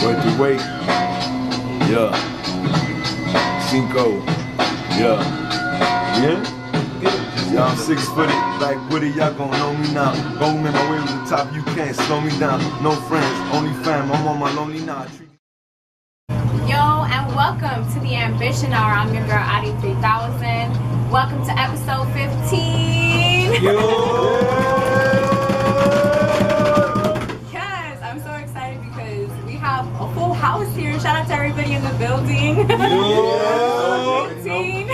Wait. Yeah. Cinco. Yeah. Yeah, I'm 6'-footed, back with it, y'all gon' know me now. Gon' make my way to the top, you can't slow me down. No friends, only fam, I'm on my lonely now. Yo, and welcome to the Ambition Hour. I'm your girl, Adi 3000. Welcome to episode 15. Yo! Yes, I'm so excited because we have a full house here. Shout out to everybody in the building. Yo! 15.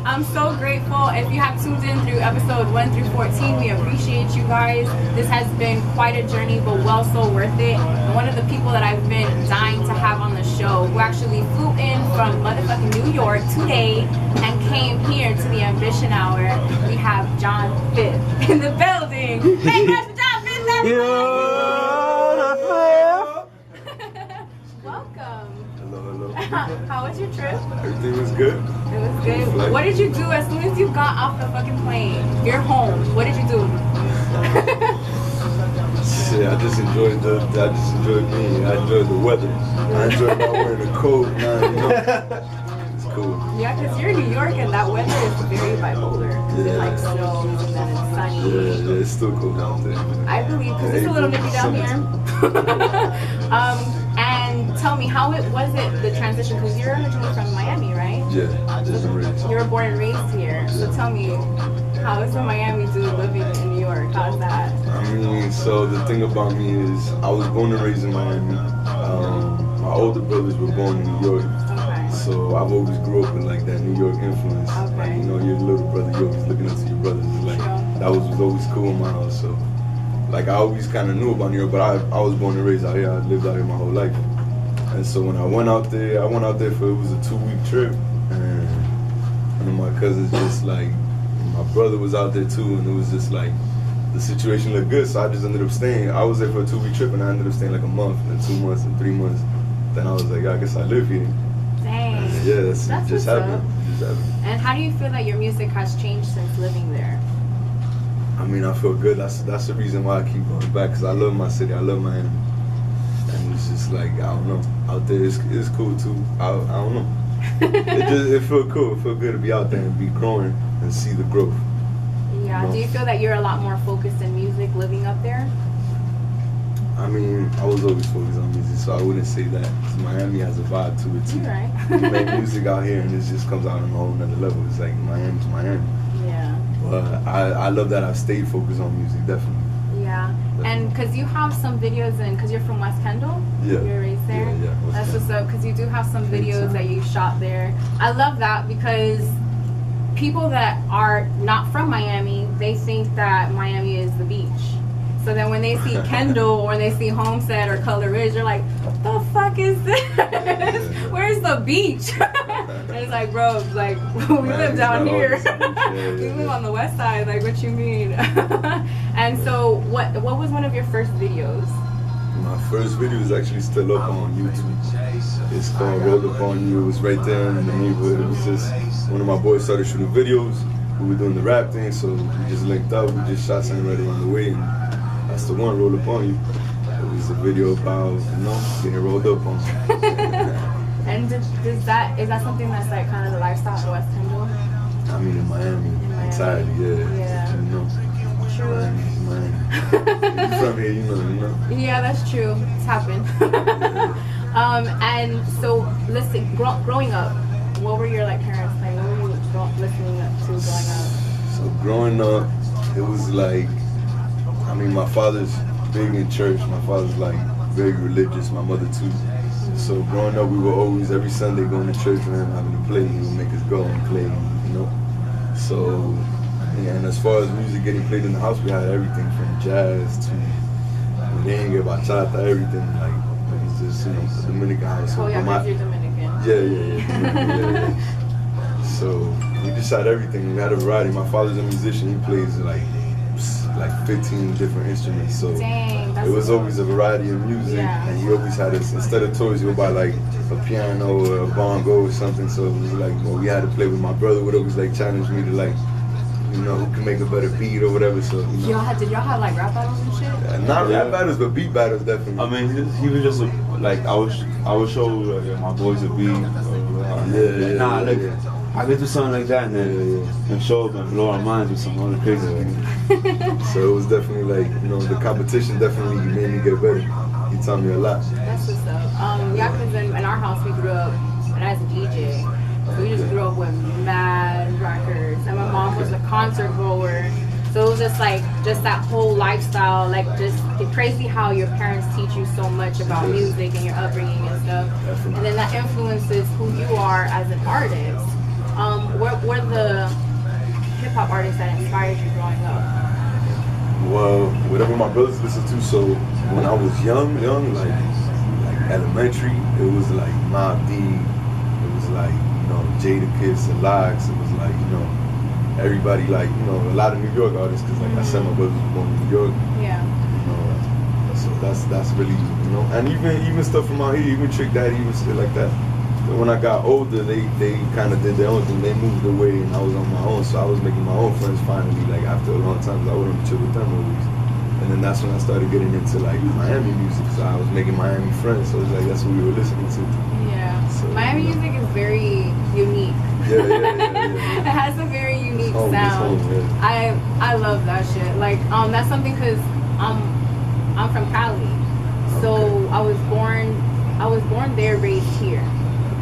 I'm so grateful. If you have tuned in through episode 1 through 14, we appreciate you guys. This has been quite a journey, but well so worth it. And one of the people that I've been dying to have on the show, who actually flew in from motherfucking New York today and came here to the Ambition Hour, we have John Fifth in the building. Hey guys, for John Fifth, everybody! Welcome. Hello. How was your trip? Everything was good. It was good. What did you do as soon as you got off the fucking plane? You're home. What did you do? Shit, I just enjoyed me. I enjoyed the weather. I enjoyed not wearing a coat. Nah, you know. It's cool. Yeah, because you're in New York and that weather is very bipolar. Yeah. It like snows and then it's sunny. Yeah, it's still cool down there. I believe, because it's a little nippy down here. And tell me, how was it, the transition? Because you're originally from Miami, right? Yeah, just raised. You were born and raised here. So tell me, how is a Miami dude living in New York? How's that? I mean, so the thing about me is I was born and raised in Miami. My older brothers were born in New York. Okay. So I've always grew up with like that New York influence. Okay. Like, you know, your little brother, you're always looking up to your brothers. Like, that was always cool in my house. So, like, I always kind of knew about New York, but I was born and raised out here. I lived out here my whole life. And so when I went out there for, it was a 2-week trip. And one of my cousins just like, my brother was out there too, and it was just like, the situation looked good, so I just ended up staying. I was there for a 2-week trip, and I ended up staying like a month, and 2 months, and 3 months. Then I was like, I guess I live here. Dang. And yeah, that's just what's happened. up. Just happened. And how do you feel that your music has changed since living there? I mean, I feel good. That's the reason why I keep going back, because I love my city. I love Miami. And it's just like, I don't know. Out there, it's cool too. I don't know. It feel cool. It feel good to be out there and be growing and see the growth. Yeah. You know? Do you feel that you're a lot more focused in music living up there? I mean, I was always focused on music, so I wouldn't say that. 'Cause Miami has a vibe to it too. You're right. You make music out here, and it just comes out on a whole nother level. It's like Miami's Miami. Yeah. But I love that I've stayed focused on music, definitely. Yeah. And because you have some videos in, because you're from West Kendall? Yeah. You were raised there? Yeah. That's what's up, because you do have some videos that you shot there. I love that because people that are not from Miami, they think that Miami is the beach. So then when they see Kendall or they see Homestead or Color Ridge, they're like, what the fuck is this? Where's the beach? And it's like, bro, like, we live down here. We live on the west side, like, what you mean? And so what was one of your first videos? My first video is actually still up on YouTube. It's called Roll Up On You. It was right there in the neighborhood. It was just, one of my boys started shooting videos. We were doing the rap thing, so we just linked up. We just shot something right on the way. And that's the one, Roll Up On You. It was a video about, you know, getting rolled up on. And is that something that's like kind of the lifestyle of West Kendall? I mean, in Miami. Entirely, yeah. You know. True. Miami. You're from here, you know. Yeah, that's true. It's happened. And so, listen, growing up, what were your like parents playing? What were you listening up to growing up? So growing up, it was like, I mean, my father's big in church. My father's like very religious. My mother too. So growing up, we were always every Sunday going to church and him having to play. He would make us go and play, you know. So, and as far as music getting played in the house, we had everything from jazz to merengue, bachata, everything. Like it was just, you know, the Dominican house. Oh yeah, because you're Dominican. Yeah. So we just had everything. We had a variety. My father's a musician. He plays like 15 different instruments. So dang, it was always a variety of music. Yeah. And he always had us, instead of toys, he would buy like a piano or a bongo or something. So it was like, well, we had to play with. My brother would always like challenge me to like, you you know, who can make a better beat or whatever. So, you know. Did y'all have like rap battles and shit? Not rap battles, but beat battles definitely. I mean, he was just like I would show my boys a beat. I could do something like that and show up and blow our minds with some other crazy things. So it was definitely like, you know, the competition definitely made me get better. He taught me a lot. That's what's up. Yeah, because in our house we grew up, and as a DJ, so we just grew up with mad records, and my mom was a concert goer. So it was just that whole lifestyle, like just crazy how your parents teach you so much about music and your upbringing and stuff. And then that influences who you are as an artist. What were the hip hop artists that inspired you growing up? Well, whatever my brothers listened to. So when I was young, like elementary, it was like Mobb Deep. It was like, you know, Jadakiss and Lox. It was like, you know, everybody, like, you know, a lot of New York artists, because like I said, my brothers were born in New York. Yeah. You know, so that's really, you know, and even stuff from out here, even Trick Daddy, even shit like that. But when I got older, they kind of did their own thing. They moved away, and I was on my own. So I was making my own friends finally, like after a long time, because I wouldn't chill with them always. And then that's when I started getting into like Miami music. So I was making Miami friends. So it's like that's what we were listening to. Yeah. So, Miami music is very unique. Yeah. It has a very unique Home, sound. yeah. I love that shit. Like that's something because I'm from Cali, so I was born there, raised here.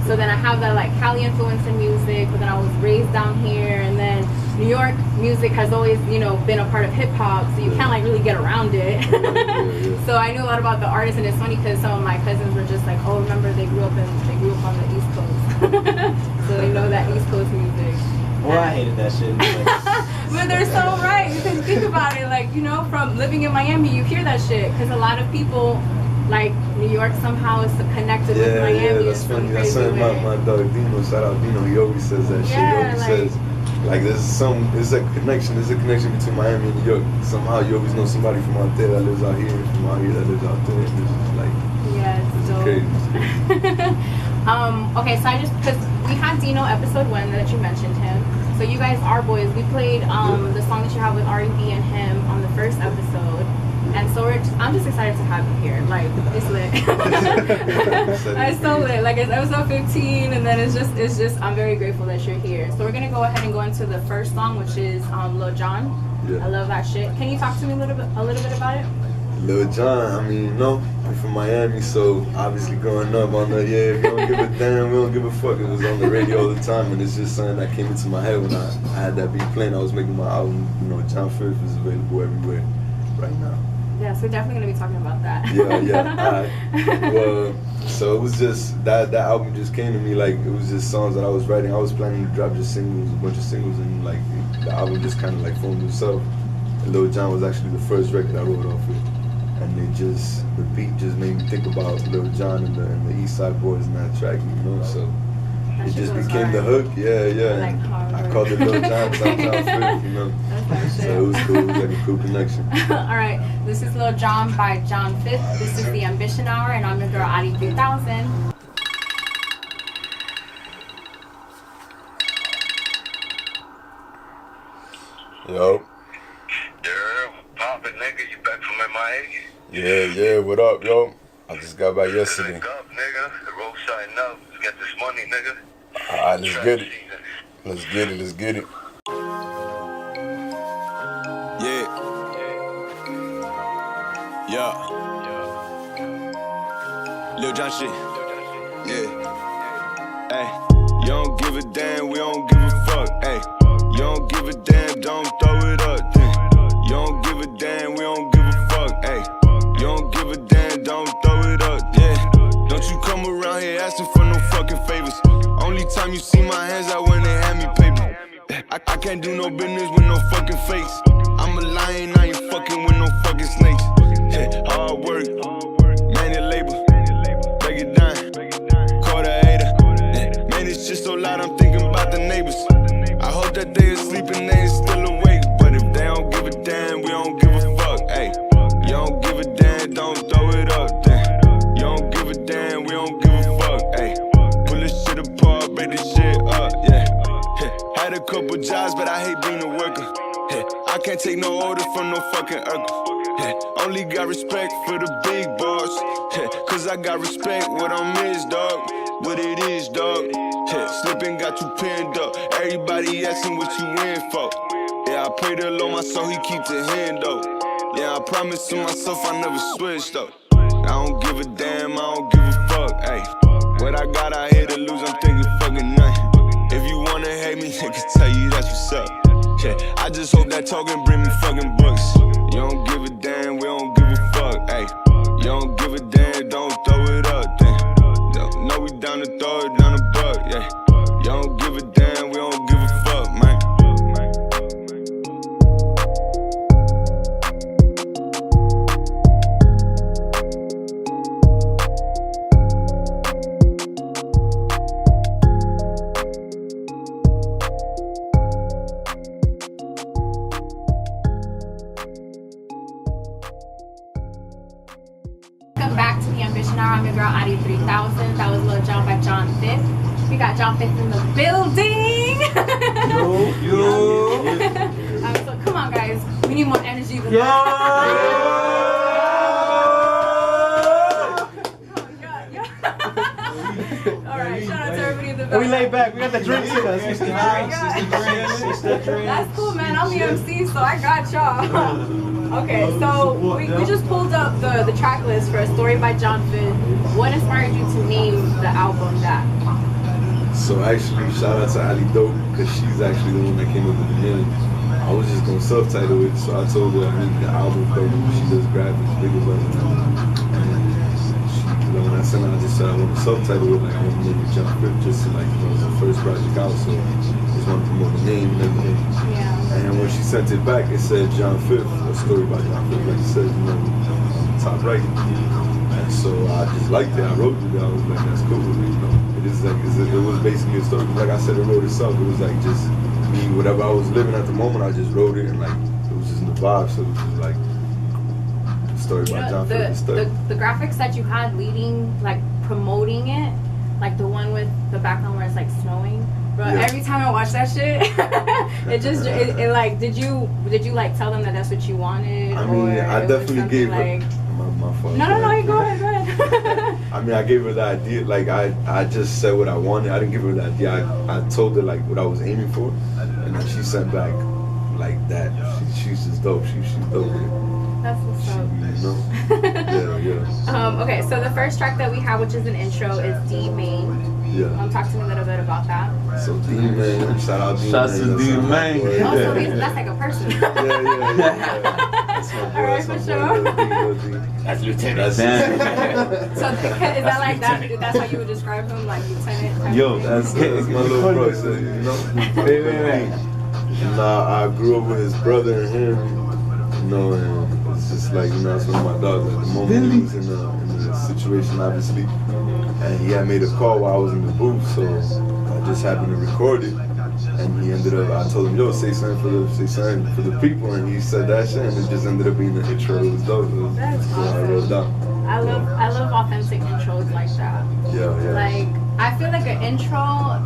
So then I have that like Cali influence in music, but then I was raised down here, and then New York music has always, you know, been a part of hip hop, so you can't like really get around it. So I knew a lot about the artists, and it's funny because some of my cousins were just like, oh, remember they grew up on the East Coast, so they know that East Coast music. Well, I hated that shit. But they're so right, because think about it, like, you know, from living in Miami, you hear that shit, because a lot of people, like, New York somehow is connected with Miami. Yeah, that's funny. That's something my dog Dino, shout out Dino, he always says that shit. He always says, like, there's a connection between Miami and New York. Somehow you always know somebody from out there that lives out here, and from out here that lives out there. It's just like, it's crazy. Okay, so because we had Dino episode 1 that you mentioned him. So you guys are boys. We played the song that you have with R&B and him on the first episode. And so I'm just excited to have you here. Like, it's lit. It's so lit. Like, it's episode 15, and then it's just I'm very grateful that you're here. So we're gonna go ahead and go into the first song, which is Lil Jon. Yeah. I love that shit. Can you talk to me a little bit about it? Lil Jon, I mean, you know, I'm from Miami, so obviously growing up on the, if you don't give a damn, we don't give a fuck. It was on the radio all the time, and it's just something that came into my head when I had that beat playing. I was making my album, you know, John Fifth is available everywhere right now. Yes, we're definitely going to be talking about that. Yeah. Alright. Well, so it was just, that album just came to me, like, it was just songs that I was writing. I was planning to drop just singles, a bunch of singles, and, like, the album just kind of, like, formed itself. And Lil Jon was actually the first record I wrote off it. And the beat just made me think about Lil Jon and the East Side Boys in that track, you know, so it just became the hook, yeah. Like I called it Lil Jon because I'm John Fifth, you know. So it was cool, it was like a cool connection. Alright, this is Lil Jon by John Fifth. This is the Ambition Hour, and I'm your girl, Adi 3000. Yo. Poppin', nigga, you back from MIA? Yeah, what up, yo? I just got back yesterday. Wake up, nigga. The road shine up. Let's get this money, nigga. Alright, let's get it. Let's get it. Yeah. Lil Jon shit. Yeah. Hey, you don't give a damn, we don't give a fuck. Hey, you don't give a damn, don't throw it up. Then. You don't give a damn, we don't give a fuck. Hey, you don't give a damn, don't throw it up. Yeah. Don't you come around here asking for no fucking favors. Only time you see my hands out when they hand me paper. I can't do no business with no fucking fakes. I'm a lion, I ain't fucking with no fucking snakes. Yeah, hard work, manual labor, break it down, quarter hater. Yeah, man, it's just so loud, I'm thinking about the neighbors. I hope that they asleep and they ain't still awake. But if they don't give a damn, we don't give a fuck. Hey, you don't give a damn, don't throw it up. Then. You don't give a damn, we don't give a fuck. Hey, pull this shit apart, break this shit up. Yeah. Had a couple jobs, but I hate being a worker. can't take no order from no fucking Urkel. Only got respect for the big boss. Cause I got respect what I'm is, dog. What it is, dog. Slipping got you pinned up. Everybody asking what you in for. Yeah, I pray to Lord my soul, he keep the hand though. Yeah, I promise to myself I never switch though. I don't give a damn, I don't give a fuck, ayy. What I got out here to lose, I'm thinking fucking nothing. If you wanna hate me, I can tell you that's what's up. Yeah, I just hope that talking bring me fucking books. You don't give a damn, we don't give a fuck, ayy. You don't give a damn, don't throw it up, then. No, we down to throw it down the buck, yeah. You don't give a damn, we don't give a fuck, man. Welcome back to the Ambition Hour. I'm your girl, Adi 3000. That was Lil Jon by John Fifth. We got John Fifth in the building. Yo. So come on, guys. We need more energy than Yo. Alright, shout out to everybody in the back. We laid back. We got the drinks in us. It's the drinks. That's cool, man. I'm the MC, so I got y'all. Okay, so we just pulled up the track list for A Story by John Fifth. What inspired you to name the album that? So actually, shout out to Ali Dope, because she's actually the one that came up with the name. I was just gonna subtitle it, so I told her I need the album cover. She does graphics, bigger brother. And when I sent her, I just said I want to subtitle it, like I want to make it John Fifth, just to like, it was the first project out, so I just wanted to promote the name and everything. Yeah. And when she sent it back, it said John Fifth, A Story by John Fifth, like it says, you know, top right. And so I just liked it. I wrote it. I was like, that's cool. You know, it is like it was basically a story. Like I said, it wrote itself. It was like just me, whatever I was living at the moment. I just wrote it, and like it was just in the vibe. So it was just like A Story by John Fifth. The graphics that you had leading, like promoting it, like the one with the background where it's like snowing. Bro, Yeah. every time I watch that shit, it like, did you like tell them that that's what you wanted? I mean, or I it was definitely gave like, her. My fault. No, go ahead. I mean, I gave her the idea. Like I just said what I wanted. I didn't give her the idea. I told her like what I was aiming for, and then she sent back like that. She's just dope. She's dope with it. That's what's up. You know? Yeah. Okay, so the first track that we have, which is an intro, is D Main. Yeah. Talk to me a little bit about that. So D Man, shout out D Man. Shouts to D Man. Also, that's like a person. Yeah. That's my boy. Alright, That's for my boy. sure. Lil D. That's Lieutenant. That's So is that like that? That's how you would describe him, like lieutenant? Yo, that's my little bro. So, you know. Wait. Nah, I grew up with his brother and him. You know, and it's just like, you know, that's one of my dogs. At the moment, he was in the situation, obviously. And he had made a call while I was in the booth, so I just happened to record it. And he ended up, I told him, yo, say something for the people, and he said that shit, and it just ended up being the intro. It was dope. That's so I wrote it down. I love authentic intros like that. Yeah. Like, I feel like an intro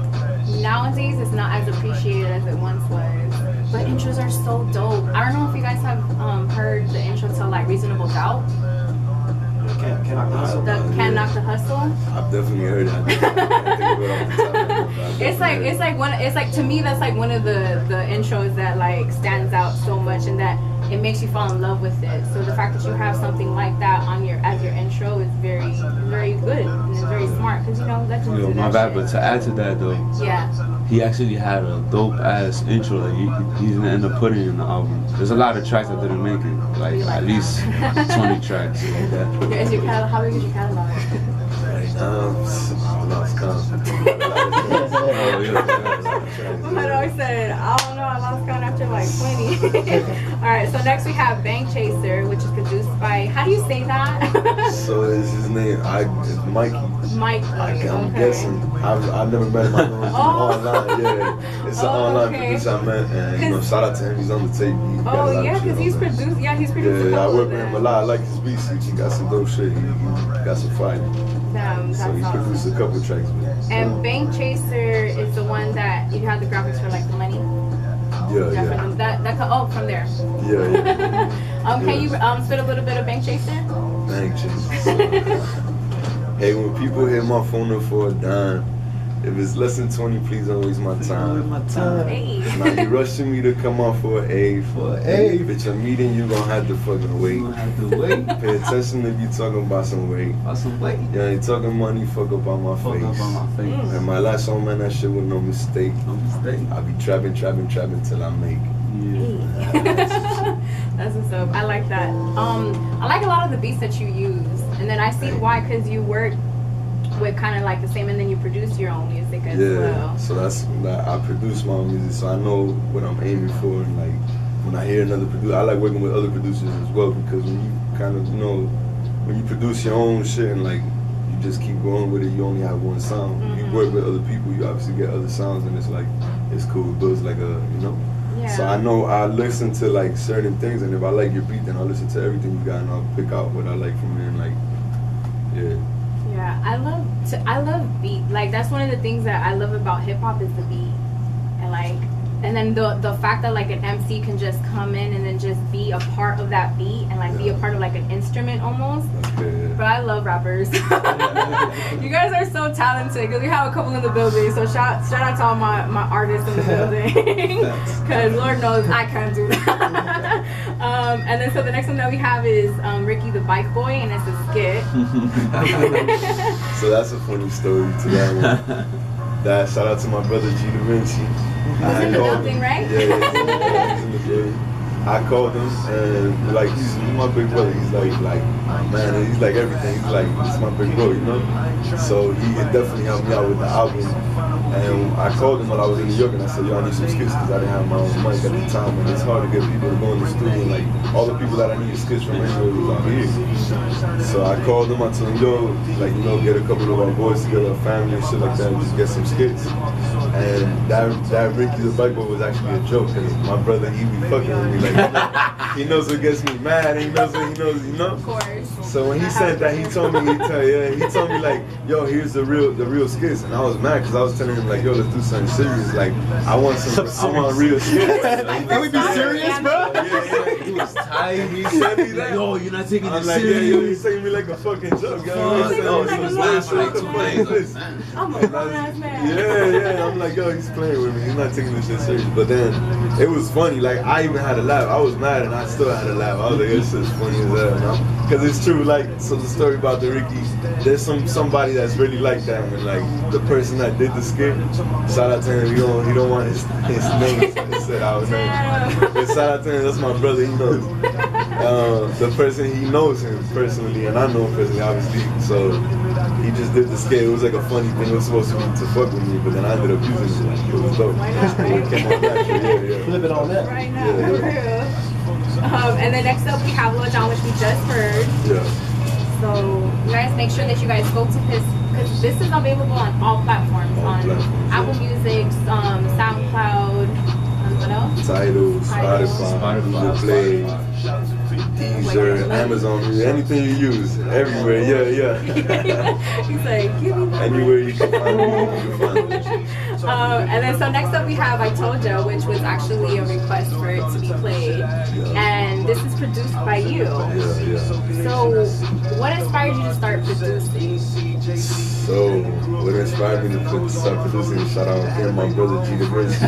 nowadays is not as appreciated as it once was. But intros are so dope. I don't know if you guys have heard the intro to like Reasonable Doubt. Can I hustle? The Can't Knock the Hustle. I've definitely heard that. I can't think of it off the top of my head. It's like to me that's like one of the intros that like stands out so much and that it makes you fall in love with it. So the fact that you have something like that on as your intro is very, very good and it's very smart because you know legends do that My bad, shit. but to add to that though, Yeah. he actually had a dope ass intro that he's gonna end up putting in the album. There's a lot of tracks that didn't make it, like at least 20 tracks like that. Is your catalog, how big is your catalog? I lost count. I always said, I don't know, I lost count after like 20. Alright, so next we have Bank Chaser, which is produced by, how do you say that? So is his name? It's Mikey. Mike. I'm guessing. I've never met him. I know him online. Yeah, it's an online producer I met, and you know, shout out to him. He's on the tape. He got a lot of Yeah, shit because on he's there. produced. Yeah, he's produced. Yeah, a I couple work of with him them. a lot. I like his beats. He got some dope shit. He got some fire. Damn, So he that's produced awesome. a couple tracks with him. And Bank Chaser is the one that you have the graphics for, like the money. Yeah, yeah. From from there. Yeah. Can you spit a little bit of Bank Chaser? Bank Chaser. Hey, when people hit my phone up for a dime, if it's less than 20, please don't waste my time. Hey. Now you rushing me to come out for an A. Bitch, a meeting you gon' have to fucking wait. Pay attention if you talking about some weight. Yeah, ain't talking money, fuck up on my face. And my last song, man, that shit was no mistake. I be trapping till I make. That's what's up. I like that. I like a lot of the beats that you use, and then I see why, because you work with kind of like the same, and then you produce your own music as well. So that's I produce my own music, so I know what I'm aiming for. And like when I hear another producer, I like working with other producers as well, because when you kind of when you produce your own shit and like you just keep going with it, you only have one sound. You work with other people, you obviously get other sounds, and it's like it's cool. It builds like a Yeah. So I know I listen to like certain things, and if I like your beat, then I'll listen to everything you got, and I'll pick out what I like from it. And like, yeah, I love beat. Like that's one of the things that I love about hip hop is the beat, and then the fact that like an MC can just come in and then just be a part of that beat and like be a part of like an instrument almost. But I love rappers. You guys are so talented, because we have a couple in the building. So shout out to all my artists in the building, because Lord knows I can't do that. And then so the next one that we have is Ricky the Bike Boy, and it's a skit. So that's a funny story to that one. That shout out to my brother G Da Vinci. He's in the building, right? Yeah, he's in the building. I called him, and like he's my big brother. He's like man, he's like everything. He's my big bro, So he definitely helped me out with the album. And I called him while I was in New York, and I said, yo, I need some skits, because I didn't have my own mic at the time, and it's hard to get people to go in the studio. Like all the people that I needed skits from anywhere was out here. So I called him. I told him, yo, get a couple of our boys together, a family and shit like that, and just get some skits. And that Ricky the Bike Boy was actually a joke, because my brother, he be fucking with me. Like, he knows what gets me mad, and he knows what he knows, Of course. So when he said that, he told me like, yo, here's the real skits. And I was mad, because I was telling him like, yo, let's do something serious. Like, I want real skits. Can we be serious, bro? Yeah. He was tight. He said me that. Yo, you're not taking I'm this like, serious. yo, he's taking me like a fucking joke. I'm a grown-ass man. Yeah. I'm like, yo, he's playing with me. He's not taking this shit serious. But then it was funny. Like, I even had a laugh. I was mad, and I still had a laugh. I was like, this is funny as hell, because it's true. Like, so the story about the Ricky, there's somebody that's really like that, and like the person that did the skit, shout out to him. He don't want his name said out of name. But shout out to him. That's my brother. He knows. The person, he knows him personally, and I know him personally, obviously. So he just did the skit. It was like a funny thing. It was supposed to be to fuck with me, but then I ended up using it. Like, it was dope. Why not, right? It came out naturally. Yeah. Flip it on that. Right now, for real. And then next up we have Lil Jon, which we just heard. Yeah. So you guys make sure that you guys go to his, because this is available on all platforms, Apple Music, SoundCloud, what else? Tidal, Spotify, Google Play, Deezer, Amazon, anything you use, everywhere. Yeah. He's like, give me that. Anywhere you can find me, you can find me. And then so next up we have I Told Ya, which was actually a request for it to be played, and this is produced by you. Yeah. So what inspired you to start producing? So what inspired me to start producing, shout out to my brother G Da Vinci.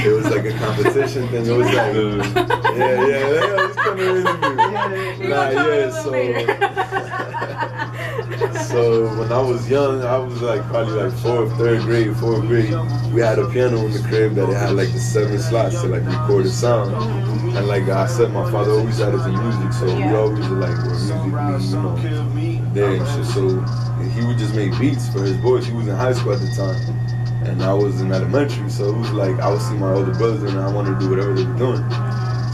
It was like a competition thing. It was like, yeah, he's coming in So when I was young, I was like probably like fourth grade, we had a piano in the crib that it had like the 7 slots to like record a sound. And like I said, my father always had us in music, so we always were like musically, there and shit. So he would just make beats for his boys. He was in high school at the time, and I was in elementary, so it was like I would see my older brothers and I wanted to do whatever they were doing.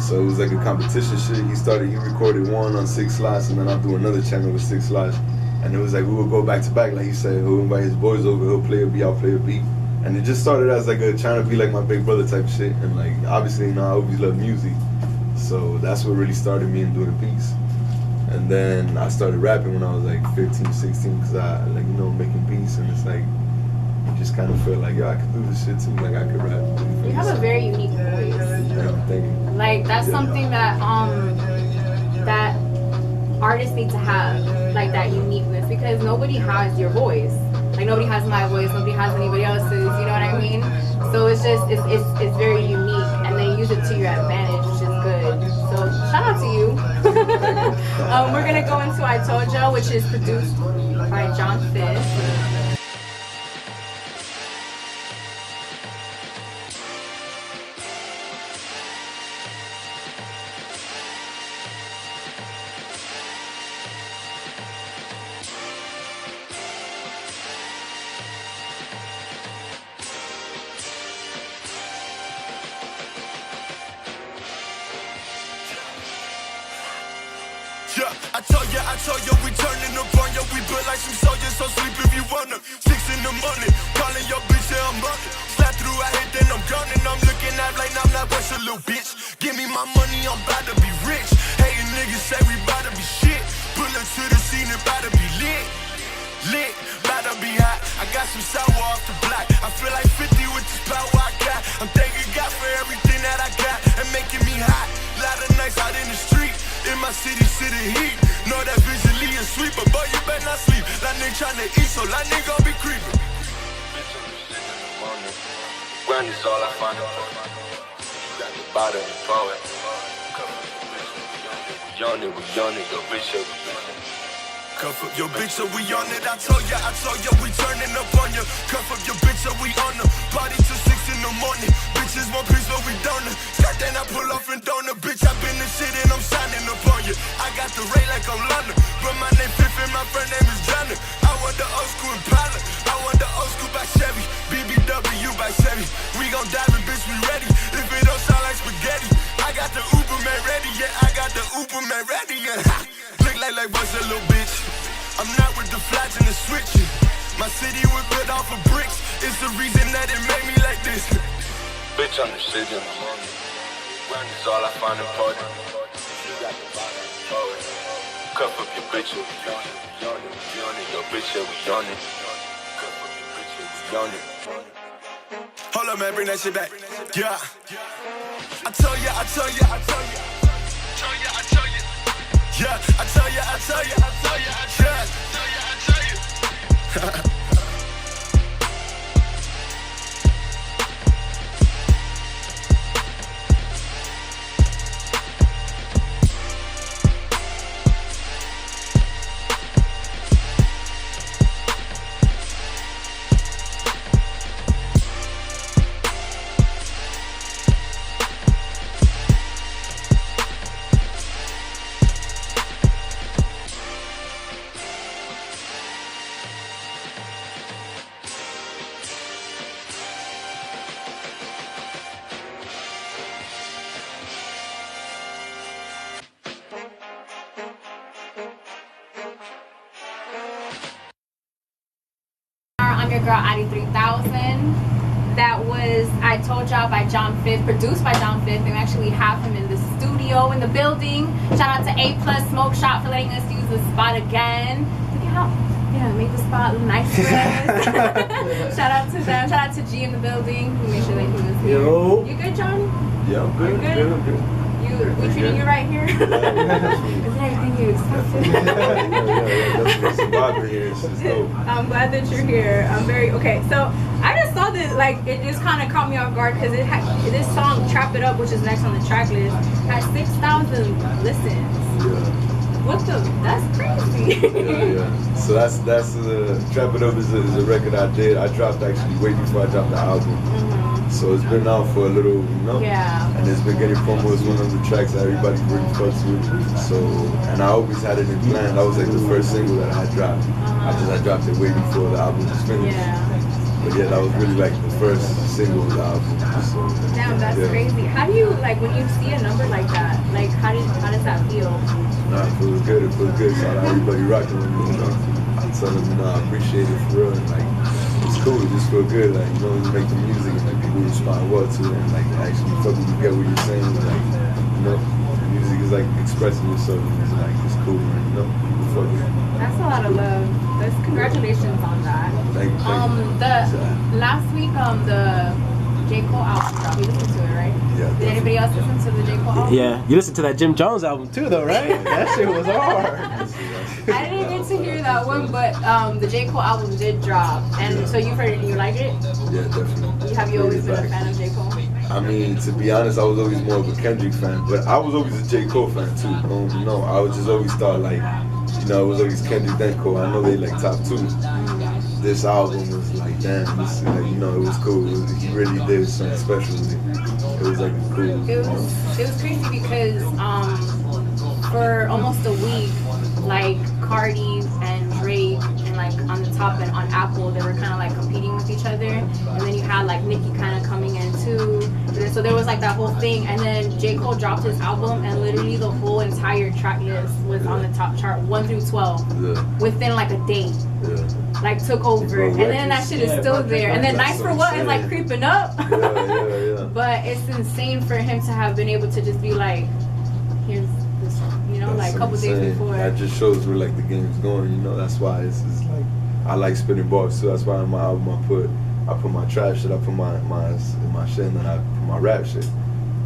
So it was like a competition shit. He recorded one on 6 slots, and then I'll do another channel with 6 slots. And it was like we would go back to back, like he said, he'll invite his boys over, he'll play a beat, I'll play a beat. And it just started as like trying to be like my big brother type shit. And like obviously, I always loved music. So that's what really started me in doing beats. And then I started rapping when I was like 15, 16, because I making beats, and it's like just kind of felt like, yo, I could do this shit too. Like I could rap. You have a very unique voice. Thank you. Like that's something that that artists need to have, like that uniqueness, because nobody has your voice. Like nobody has my voice, nobody has anybody else's. You know what I mean? So it's just it's very unique, and they use it to your advantage, which is good. So shout out to you. We're gonna go into I Told Ya, which is produced by John Fifth. Yeah, I told ya, we turning up on ya. We built like some soldiers, so sleep if you wanna. 6 in the morning, calling your bitch, yeah, I'm running. Slap through, I hit, then I'm gone, and I'm looking at like I'm not West, a little bitch. Give me my money, I'm about to be rich. Hating niggas say we about to be shit. Pull up to the scene, it about to be lit. Lit, about to be hot. I got some sour off the block. I feel like 50 with this power I got. I'm thanking God for everything that I got and making me hot. Lot of nights out in the street. In my city, heat. Know that visually is sweet, but boy, you better not sleep. That nigga tryna eat, so that nigga gon' be creeping. Run is all I find. Got the bottom and poet. We on it, your bitch, cuff up your bitch, so we on it. I told ya, we turning up on ya. Cuff up your bitch, so we on her. Party till 6 in the morning. Bitches want peace, but we don't. Skirt then I pull off and donor. Bitch, I been the shit and I'm signing up on ya. I got the ray like I'm London, but my name Fifth and my friend name is Johnny. I want the old school Impala. I want the old school by Chevy. BBW by Chevy. We gon' dive in, bitch, we ready. If it don't sound like spaghetti, I got the Uber man ready. Yeah, I got the Uber man ready. Yeah. Look like what's a little bitch. I'm not with the flats and the switching. My city was built off of bricks. It's the reason that it made me like this. Bitch, I'm the shit in the morning. Run is all I find important. Cuff up your bitch, we on it. We on it, your bitch, we on it. Cuff up your bitch, we on it. Hold up, man, bring that shit back. Yeah. I told ya. Yeah, I tell ya, yeah. I'm Your Girl Addy 3000. That was I Told Ya by John Fifth, produced by John Fifth, and we actually have him in the studio, in the building. Shout out to A Plus Smoke Shop for letting us use the spot again. Look at how, make the spot look nice for us. Shout out to them. Shout out to G in the building who made sure that he was here. Yo. You good, Johnny? Yeah, I'm good. You're good? We treating you right here? Is everything you expected? Yeah, that's vibe here. It's just dope. I'm glad that you're here. I'm very okay. So I just saw this, like it just kind of caught me off guard because this song "Trap It Up," which is next on the track list, has 6,000 listens. Yeah. What the? That's crazy. Yeah. So that's Trap It Up is a record I did. I dropped actually way before I dropped the album. Mm-hmm. So it's been out for a little, Yeah. And it's been getting promo as one of the tracks that everybody really fucks with. So, and I always had it in plan. That was like the first single that I had dropped. I dropped it way before the album was finished. Yeah. But yeah, that was really like the first single of the album. So, Damn, that's crazy. How do you when you see a number like that? Like how does that feel? Nah, it feels good. It feels good. Shout out everybody rocking with me. I tell them, I appreciate it for real. And, it's cool. It just feel good. You make the music and people respond well to it, and actually fucking you get what you're saying. Music is like expressing yourself. And it's cool. Fuck it. That's a lot of love. yes. Congratulations on that. Thank you. The last week, the J. Cole album dropped. You listened to it, right? Yeah. Did anybody else listen to the J. Cole album? Yeah, you listened to that Jim Jones album too, though, right? That shit was hard. I didn't get to hear that one, but the J. Cole album did drop, and so you've heard it and you like it? Yeah, definitely. Have you always been a fan of J. Cole? I mean, to be honest, I was always more of a Kendrick fan, but I was always a J. Cole fan too. You know, I was just always thought like, you know, it was always Kendrick then Cole. I know they like top two. This album was like, damn, this, like, you know, it was cool. He really did something special with it. It was like cool. It was crazy because for almost a week, like Cardi and Drake and like on the top and on Apple, they were kind of like competing with each other, and then you had like Nicki kind of coming in too, and then, so there was like that whole thing, and then J. Cole dropped his album and literally the whole entire track list was on the top chart 1 through 12 within like a day. Like took over, and then that shit is still there, and then Nice for What is like creeping up. But it's insane for him to have been able to just be like, here's this song, you know, like a couple days before. That just shows where like the game's going, you know. That's why it's like I like spinning bars too. That's why on my album I put my trash shit, I put my shit, and then I put my rap shit.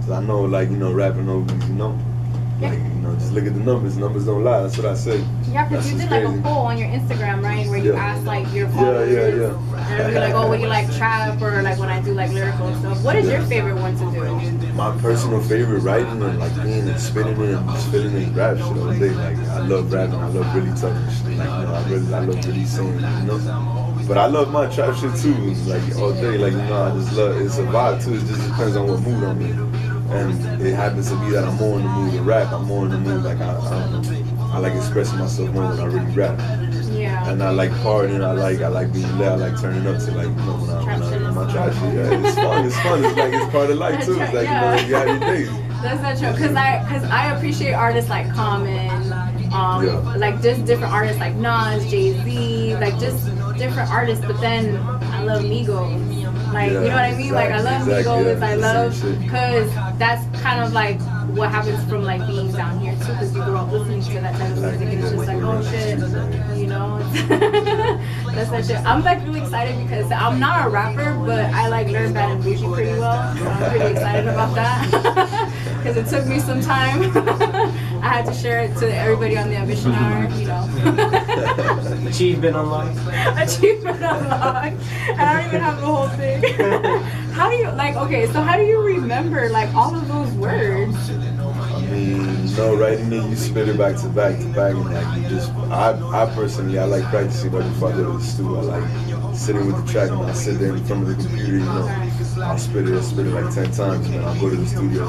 So I know, like, you know, rapping always, you know. Like, you know, just look at the numbers. Numbers don't lie. That's what I say. Yeah, because you did like a poll on your Instagram, right? Where you asked like your followers. And it'd be like, oh, when you like trap or like when I do like lyrical stuff. What is your favorite one to do? My personal favorite, writing and like being and spitting and spitting in rap shit all day. Like I love rapping. I love really tough shit. Like, you know, I love really singing. You know. But I love my trap shit too. Like all day. Like, you know, I just love. It's a vibe too. It just depends on what mood I'm in. And it happens to be that I'm more in the mood to rap. I'm more in the mood, like I like expressing myself more when I really rap. Yeah. And I like partying. I like being lit. I like turning up to like, you know, when I'm my trap shit. Yeah, it's fun. It's fun. It's like it's part of life too. It's like, you know, you have your days. That's not true. Cause I appreciate artists like Common, like just different artists like Nas, Jay-Z, like just different artists. But then I love Migos. Like, you know what I mean? Like, I love Migos, I love, because that's kind of like what happens from like being down here too, because you grew up listening to that type of music and it's just like, oh shit, you know? That's that shit. I'm like really excited because I'm not a rapper, but I like learn Bad and Bougie pretty well, so I'm pretty excited about that. Because it took me some time. I had to share it to everybody on the Ambition Hour, you know. Achievement unlocked. Achievement unlocked. And I don't even have the whole thing. How do you, like, okay, so how do you remember, like, all of those words? I mean, you know, writing it, you spit it back to back, and like you just, I personally, I like practicing right before I go to the studio. I like sitting with the track and I sit there in front of the computer, you know. I'll spit it like 10 times and then I'll go to the studio.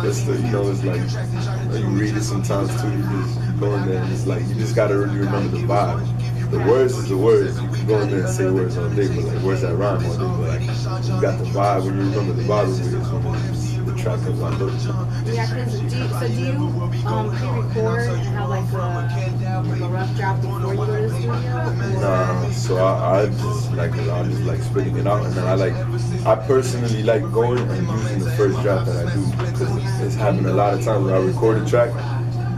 That's the, you know, it's like, you know, you read it sometimes too, you just go in there and it's like, you just gotta really remember the vibe. The words is the words. You can go in there and say words all day, but like words that rhyme all day. But like you got the vibe. When you remember the vibe of it, it's when the track comes out. Yeah, because do you pre-record and have like a rough draft before you go to the studio? Nah, so I just like spitting it out, and then I personally like going and using the first draft that I do, because it's happened a lot of times where I record a track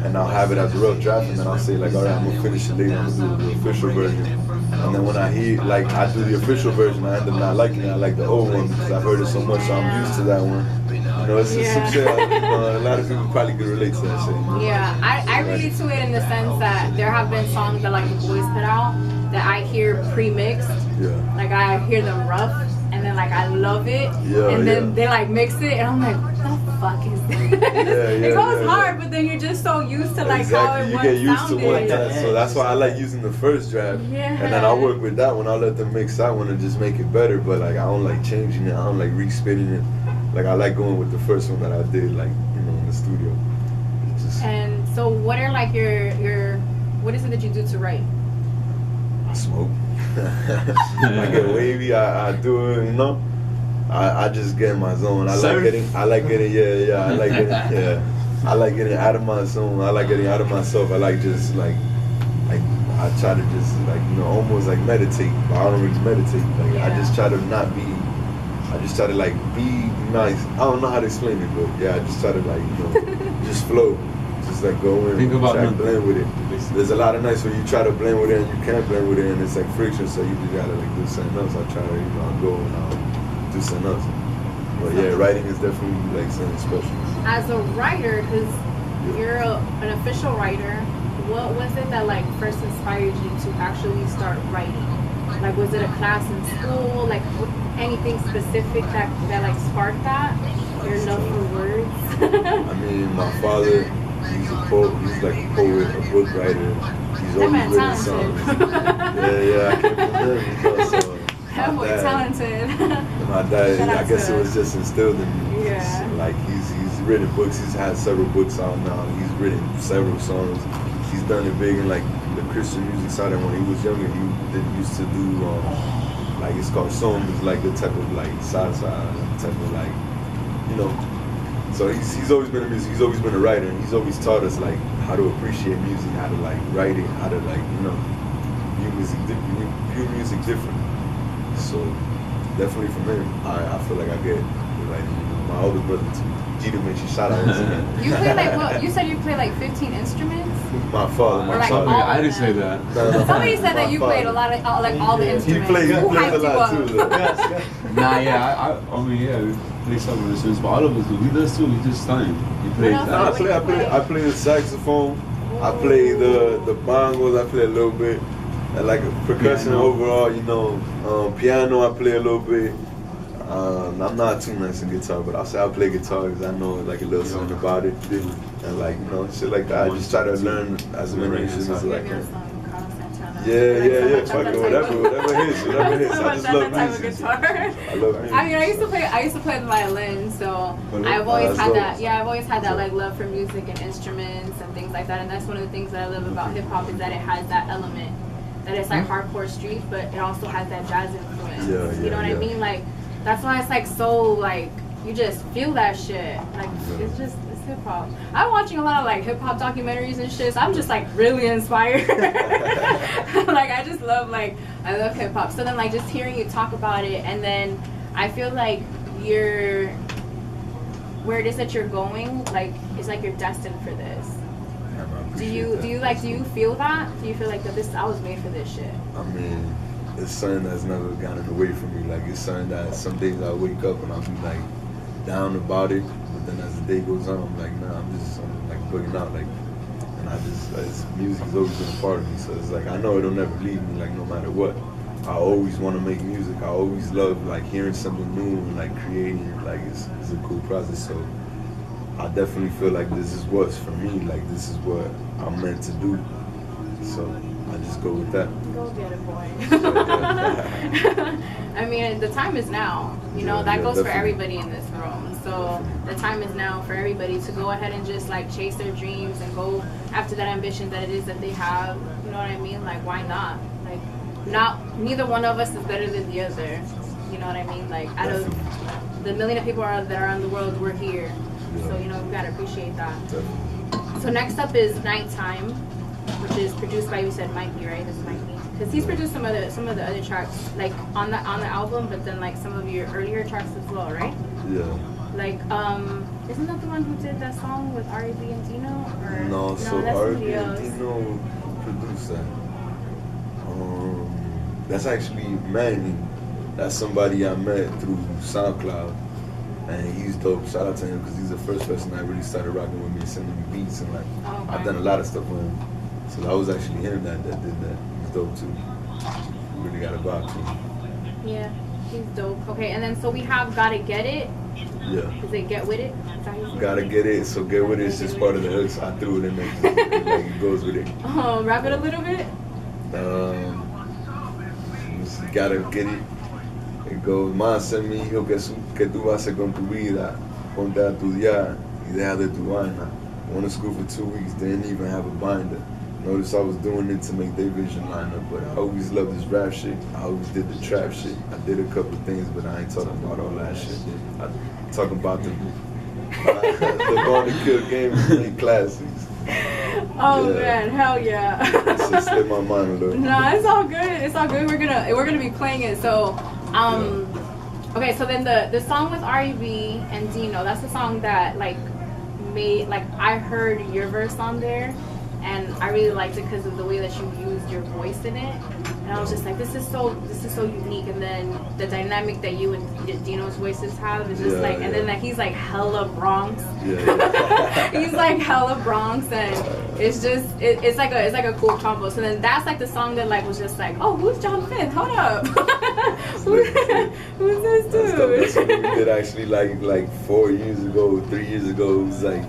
and I'll have it as a rough draft, and then I'll say like, all right, I'm gonna finish it later, I'm gonna do the official version. And then when I hear, like, I do the official version, I end up not liking it. I like the old one because I've heard it so much, so I'm used to that one. You know, it's just some shit. A lot of people probably could relate to that shit. You know? Yeah, I relate to it in the sense that there have been songs that like the boys put out that I hear pre-mixed. Yeah. Like I hear them rough, and then like I love it, and then they like mix it, and I'm like, what the fuck is this? It goes hard, but then you're just so used to like how it once get used sounded. to one time, so that's why I like using the first draft, and then I'll work with that one. I'll let them mix that one and just make it better. But like I don't like changing it. I don't like re-spitting it. Like I like going with the first one that I did, like, you know, in the studio. Just, and so, what are like your what is it that you do to write? I smoke. I get wavy. I do it. You know. I just get in my zone. I like getting I like getting out of my zone. I like getting out of myself. I like just like I try to just like, you know, almost like meditate, but I don't really meditate. Like I just try to not be. I just try to like be nice. I don't know how to explain it, but yeah, I just try to like, you know, just flow, just like go in, Think about try to blend with it. there's a lot of nights where you try to blend with it and you can't blend with it, and it's like friction. So you just gotta like do something else. I try to I'll go and I'll do something else. But yeah, writing is definitely like something special. As a writer, because you're an official writer, what was it that like first inspired you to actually start writing? Like, was it a class in school? Like, anything specific that like sparked that? Your love for words? I mean, my father, he's a poet. He's like a poet, a book writer. He's always written songs. Yeah, I came from him, so. That boy talented. My dad, I guess it was just instilled in me. Yeah. Like he's written books. He's had several books out now. He's written several songs. He's done it big in like the Christian music side. And when he was younger, he used to do like it's called song. It's like the type of like salsa, type of like, you know. So he's always been a music. He's always been a writer, and he's always taught us like how to appreciate music, how to like write it, how to like view music different. So definitely from him, I feel like I get like my older brother too. Gita mentioned shout out. You play like what? You said you play like 15 instruments. My father, Or, like, father. I didn't say that. No. Somebody said that you played a lot of like all the instruments. He plays Who a hyped lot you too. up? Though. Nah, yeah, I mean, yeah, we play some of the instruments, but all of us do. He does too. He just stunned. He plays else? that. I play the saxophone. I play the bongos. I play a little bit. And like percussion overall, piano I play a little bit. I'm not too nice in guitar, but I'll say I play guitar because I know like a little something about it. And like, shit like that. I just try to learn as many instruments as I can. Yeah. Fuck it, whatever hits. I just love music. I love music. I mean, I used to play the violin, so I've always had that. Yeah, I've always had that like love for music and instruments and things like that. And that's one of the things that I love about hip hop is that it has that element. That it's like hardcore street, but it also has that jazz influence. You know what I mean? Like, that's why it's like so like you just feel that shit. Like it's hip hop. I'm watching a lot of like hip hop documentaries and shit. So I'm just like really inspired. Like I just love I love hip hop. So then like just hearing you talk about it, and then I feel like where it is that you're going, like it's like you're destined for this. Do you feel that? Do you feel like that I was made for this shit? I mean, it's something that's never gotten away from me. Like it's something that some days I wake up and I'll be like down about it, but then as the day goes on, I'm like, nah, I'm like bugging out. Like, and music has always been a part of me. So it's like I know it'll never leave me. Like no matter what, I always want to make music. I always love like hearing something new and like creating. Like it's a cool process. So I definitely feel like this is what's for me. Like this is what I'm meant to do. So I just go with that. Go get it, boy. I mean, the time is now. That goes for everybody in this room. So the time is now for everybody to go ahead and just like chase their dreams and go after that ambition that it is that they have. You know what I mean? Like, why not? Like, neither one of us is better than the other. You know what I mean? Like, out of the million of people that are in the world, we're here. So, we gotta appreciate that. So next up is Nighttime, which is produced by, you said Mikey, right? This is Mikey. Because he's produced some of the other tracks, like on the album, but then like some of your earlier tracks as well, right? Yeah. Like, isn't that the one who did that song with R.E.B. and Dino? No, so that's R.E.B. somebody and else. Dino produced that. That's actually Manny. That's somebody I met through SoundCloud. And he's dope. Shout out to him because he's the first person that really started rocking with me and sending me beats. And like, I've done a lot of stuff with him. So that was actually him that did that. He's dope too. Really got a vibe to him. Yeah, he's dope. Okay, and then so we have Gotta Get It. Yeah. Is it Get With It? Is that how you say Gotta Get It. So Get With It is just part of the hooks. I threw it in there. Like it goes with it. Rap it a little bit. Just gotta get it. It goes, más en mi hijo que tú vas a hacer con tu vida. Ponte a estudiar y deja de tu vaina. Went to school for 2 weeks, didn't even have a binder. Noticed I was doing it to make their vision line up, but I always loved this rap shit. I always did the trap shit. I did a couple of things, but I ain't talking about all that shit. I'm talking about the Born to Kill game and classics. Oh man, hell yeah. It's just slipped my mind a little. Nah, it's all good. It's all good. We're gonna be playing it. So, okay. So then the song with R.E.B. and Dino, that's the song that like made like I heard your verse on there, and I really liked it because of the way that you used your voice in it. And I was just like, this is so unique. And then the dynamic that you and Dino's voices have is just and then that he's like hella Bronx. Yeah. He's like hella Bronx, and it's just it's like a cool combo. So then that's like the song that like was just like, oh, who's John Fifth? Hold up. Who's this dude? That's something we did actually like 4 years ago, 3 years ago. It was like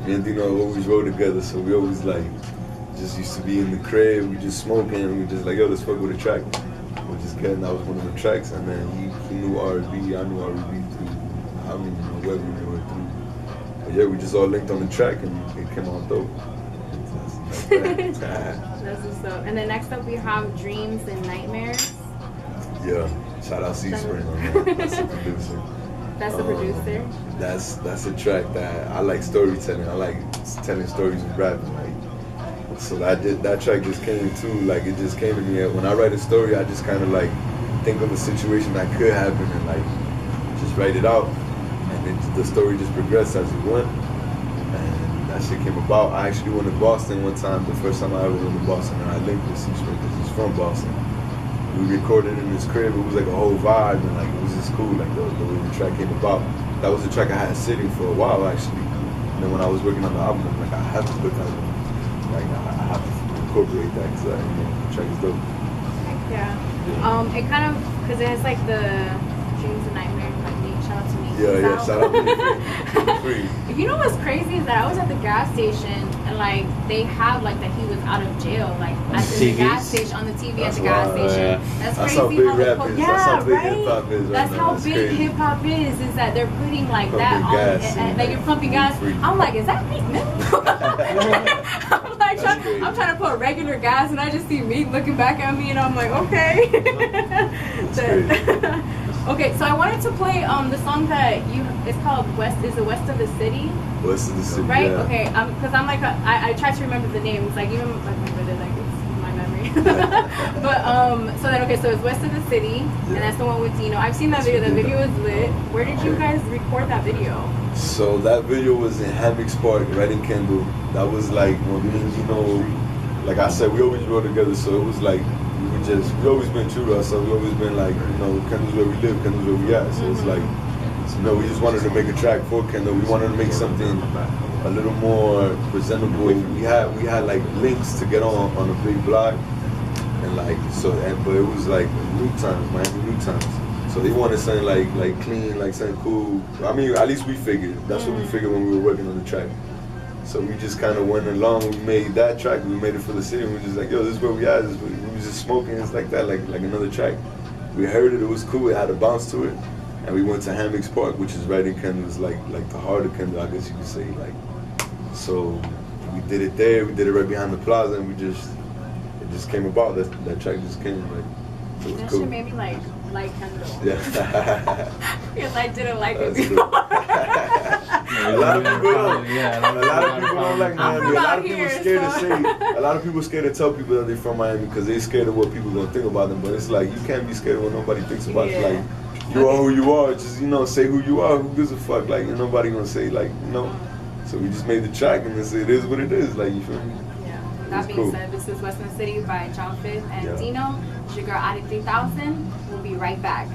me and Dino always rode together, so we always like just used to be in the crib, we just smoking, and we just like, yo, let's fuck with a track. We just getting, that was one of the tracks, and then he knew R&B, I knew R&B through, I don't even know where we knew it through. But yeah, we just all linked on the track, and it came out dope. That's what's up. And then next up we have Dreams and Nightmares. Yeah, shout out C-Spring on that, that's the producer. That's the producer? That's a track that I like storytelling, I like telling stories and rapping, like. So that track just came too, like it just came to me. When I write a story, I just kind of like think of a situation that could happen and like just write it out, and the story just progressed as it went, and that shit came about. I actually went to Boston one time, the first time I ever went to Boston, and I linked with C-Spring because he's from Boston. We recorded in his crib, it was like a whole vibe, and like it was just cool, like the way the track came about. That was the track I had sitting for a while actually, and then when I was working on the album, I'm like, I have to put that in. Like I have to incorporate that because the track is dope. Yeah. It kind of, because it has like the Dreams and Nightmares, like Nate, shout out to me. Yeah, shout out to me. You know what's crazy is that I was at the gas station and like they have like that he was out of jail, like at the gas station, on the TV at the gas station. That's crazy. How big rap is. Yeah, that's how big right? hip hop is. That's how big hip hop is that they're putting like that on, like you're pumping gas. I'm like, is that me? I'm trying to put regular gas, and I just see Meek looking back at me, and I'm like, okay. Okay, so I wanted to play the song that it's called West of the City? West of the City, right? yeah. Okay, because I'm like, I try to remember the names, like even like my brother, like it's my memory. But, so it's West of the City, and that's the one with Dino. I've seen that video, the video is lit. Where did you guys record that video? So that video was in Hammocks Park, right in Kendall. That was like when me and Dino, like I said, we always rode together, so it was like, we always been true to ourselves. We always been like, Kendall's where we live, Kendall's where we at. So it's like, we just wanted to make a track for Kendall. We wanted to make something a little more presentable. We had like links to get on a big block, and like but it was like new times, Miami new times. So they wanted something like clean, like something cool. I mean, at least we figured. That's what we figured when we were working on the track. So we just kind of went along. We made that track. We made it for the city. We were just like, yo, this is where we at. We was just smoking. It's like that, like another track. We heard it. It was cool. It had a bounce to it. And we went to Hammocks Park, which is right in Kendall. It's like the heart of Kendall, I guess you could say. Like, so we did it there. We did it right behind the plaza, and it just came about. That track just came. Like, it was that cool. shit made me like Kendall. Yeah. Because I didn't like it before. A lot of people don't. Yeah, A lot of people don't like Miami. A lot of people scared to say. A lot of people scared to tell people that they're from Miami because they're scared of what people gonna think about them. But it's like you can't be scared of what nobody thinks about you. Like you are who you are. Just say who you are. Who gives a fuck? Like nobody gonna say So we just made the track and it is what it is. Like you feel me? Yeah. That being said, this is West of the City by John Fifth and Dino. It's your girl Adi 3000. We'll be right back.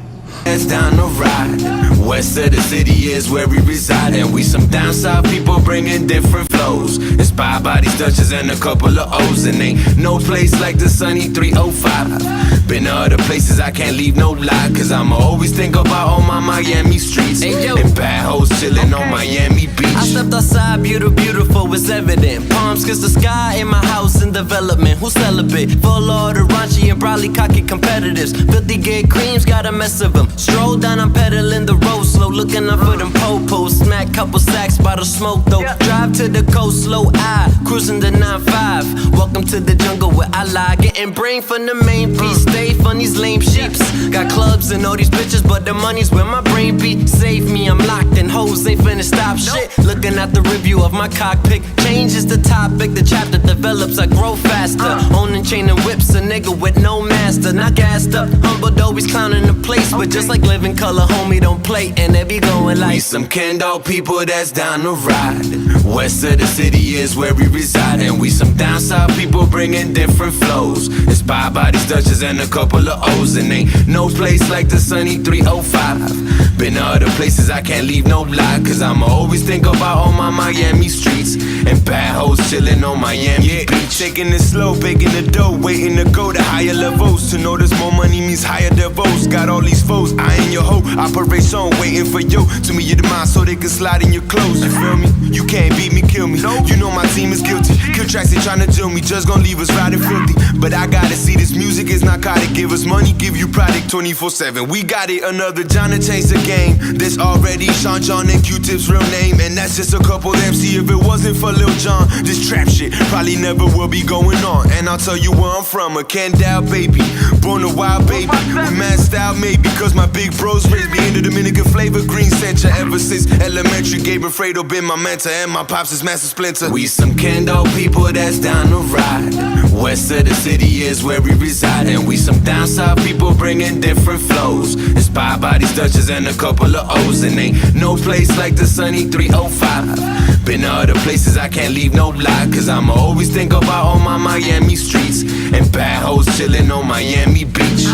It's down the ride. West of the city is where we reside, and we some down south people bringing different flows. Inspired by these Dutchess and a couple of O's, and ain't no place like the sunny 305. Been to other places, I can't leave no lie, cause I'ma always think about all my Miami streets and bad hoes chilling on Miami Beach. I stepped outside, beautiful was evident. Palms kiss the sky in my house in development. Who's celibate? Full of the raunchy and broadly cocky competitors. 50 gig creams, got a mess of them. Stroll down, I'm pedaling the road slow, looking up for them po-pos. Smack couple sacks by the smoke though. Drive to the coast, slow eye, cruising the 9-5. Welcome to the jungle where I lie, getting brain from the main piece. Stay from these lame sheeps. Got clubs and all these bitches, but the money's where my brain be. Save me, I'm locked in hoes, ain't finna stop shit. Looking at the review of my cockpit. Change is the topic, the chapter develops, I grow faster. Owning chain and whips, a nigga with no mask. master, not gassed up. Humbled, always clowning the place. But just like living color, homie, don't play. And they be going like, we some Ken Dog people that's down to ride. West of the city is where we reside. And we some down south people bringing different flows. Inspired by these Dutchess and a couple of O's. And ain't no place like the sunny 305. Been to other places, I can't leave no lie. Cause I'ma always think about all my Miami streets. And bad hoes chillin' on Miami Beach. Taking it slow, baking the dough. Waiting to go to higher levels. To notice more money means higher devos. Got all these foes, I ain't your hoe. Operation waiting for you. To me, you're the mind so they can slide in your clothes. You feel me? You can't beat me, kill me. You know my team is guilty. Kill tracks, they tryna jill me. Just gon' leave us riding filthy. But I gotta see this music is narcotic. Give us money, give you product 24/7. We got it, another John to change the game. This already Sean John and Q-Tip's real name. And that's just a couple of them. See, if it wasn't for Lil Jon, this trap shit probably never will be going on. And I'll tell you where I'm from, a Kendall baby. Born a wild baby. We masked out maybe cause my big bros raised me in the Dominican flavor. Green Central ever since elementary. Gabe Fredo been my mentor and my pops is Master Splinter. We some Kendall people that's down to ride. West of the city is where we reside. And we some down south people bringing different flows. Inspired by these Dutchess and a couple of O's. And ain't no place like the sunny 305. Been to other places, I can't leave no lie. Cause I'ma always think about all my Miami streets. And bad hoes chillin' on Miami Beach.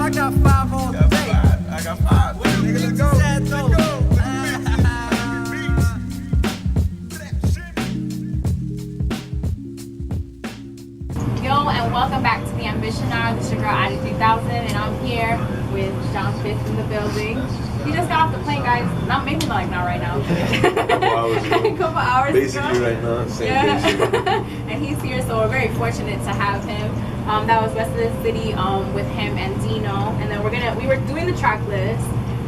I got 5 all day. I got 5. Nigga, let's go. Let's go. Yo, and welcome back to the Ambition Hour. This is your girl, Addie 3000, and I'm here with John Fifth in the building. He just got off the plane, guys. Not maybe like not right now. A couple hours Basically ago. right now, same Yeah. And he's here, so we're very fortunate to have him. That was West of the City with him and Dino, and then we were doing the track list.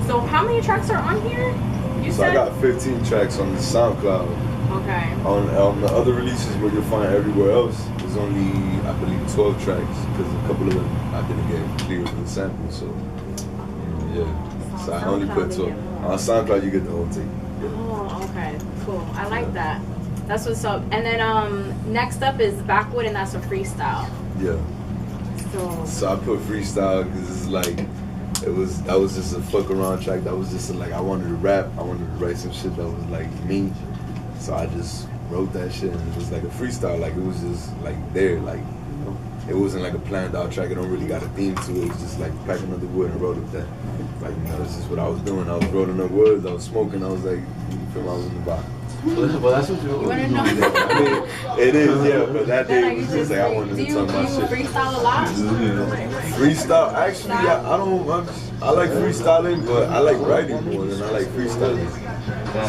So how many tracks are on here? You So said? I got 15 tracks on the SoundCloud. Okay. On the other releases where you'll find everywhere else, there's only, I believe, 12 tracks, because a couple of them I didn't get cleared with the sample, so yeah. So I only put 12. On SoundCloud you get the whole thing. Yeah. Oh, okay, cool. I like that. That's what's up. And then next up is Backwood, and that's a freestyle. Yeah. So I put freestyle because it's like that was just a fuck around track. That was just like I wanted to rap. I wanted to write some shit that was like me. So I just wrote that shit, and it was like a freestyle. Like it was just like there, like you know. It wasn't like a planned out track. It don't really got a theme to it. It was just like packing up the wood and wrote it that. Like you know, that's just what I was doing. I was rolling up woods. I was smoking. I was like, you feel I was in the box. Well, that's what you're wanna know? I mean, it is, yeah, but that day was just like I wanted to talk about shit. Do you freestyle a lot? Freestyle, actually, I like freestyling, but I like writing more than I like freestyling.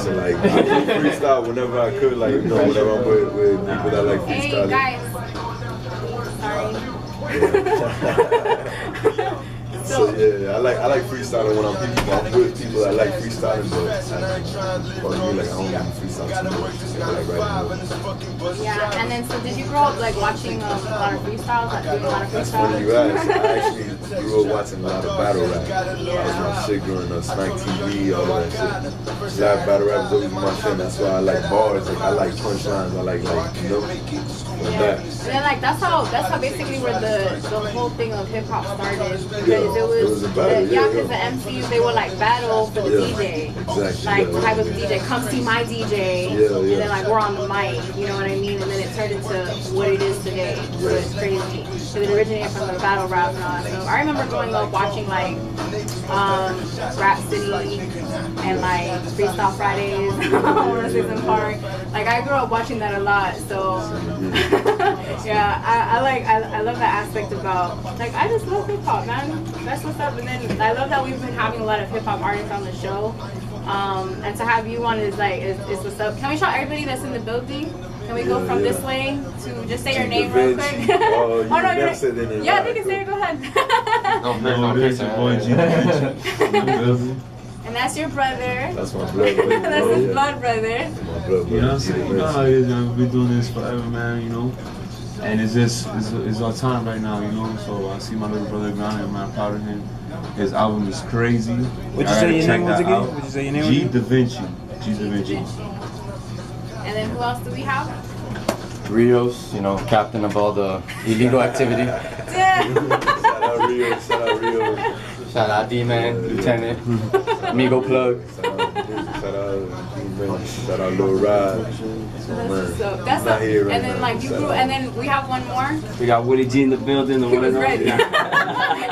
So like, I do freestyle whenever I could, like you know, whenever I'm with people that like freestyling. Hey guys, sorry. So yeah, I like freestyling when I'm with people that like freestyling, but me, like I don't like freestyle too much. I like writing more. Yeah, and then so did you grow up like watching a lot of freestyles, like doing a lot of That's freestyles? funny you asked. I actually grew up watching a lot of battle rap. That was my shit growing up, Smack TV, all of that shit. Rap, battle rap was always my shit. That's why I like bars, like I like punchlines, I like you know, like that. And then like that's how basically where the whole thing of hip hop started, because Yeah, it was a battle, because the MCs they would like battle for the DJ. Exactly. Like the type of DJ, come see my DJ, and then like we're on the mic, you know what I mean? And then it turned into what it is today. So it's crazy. So it originated from the battle rap and all. So I remember growing up watching like Rap City and like Freestyle Fridays, Racism Park. Like I grew up watching that a lot. So yeah, I love that aspect about like I just love hip hop, man. That's what's up. And then I love that we've been having a lot of hip hop artists on the show. And to have you on is what's up. Can we shout everybody that's in the building? Can we go from this way to just say your name real quick? Oh, no, never said their name. yeah, they can say it. Go ahead. No, there's your boy G. And that's your brother. That's my brother. That's his blood brother. My brother. You know what I'm saying? You know how it is, man. We've been doing this forever, man, you know? And it's just, it's our time right now, you know? So I see my little brother grinding, man. I'm proud of him. His album is crazy. What'd you say your name was again? What'd you say your name was G again? Da Vinci. G Da Vinci. And then who else do we have? Rios, you know, captain of all the illegal activity. Shout out Rio, shout out Rio. Shout out D-Man, Lieutenant, Amigo Plug. Shout out Lil Rod. So that's Not here right and then now. like you grew, and then we have one more. We got Woody G in the building. The He one was and ready. only.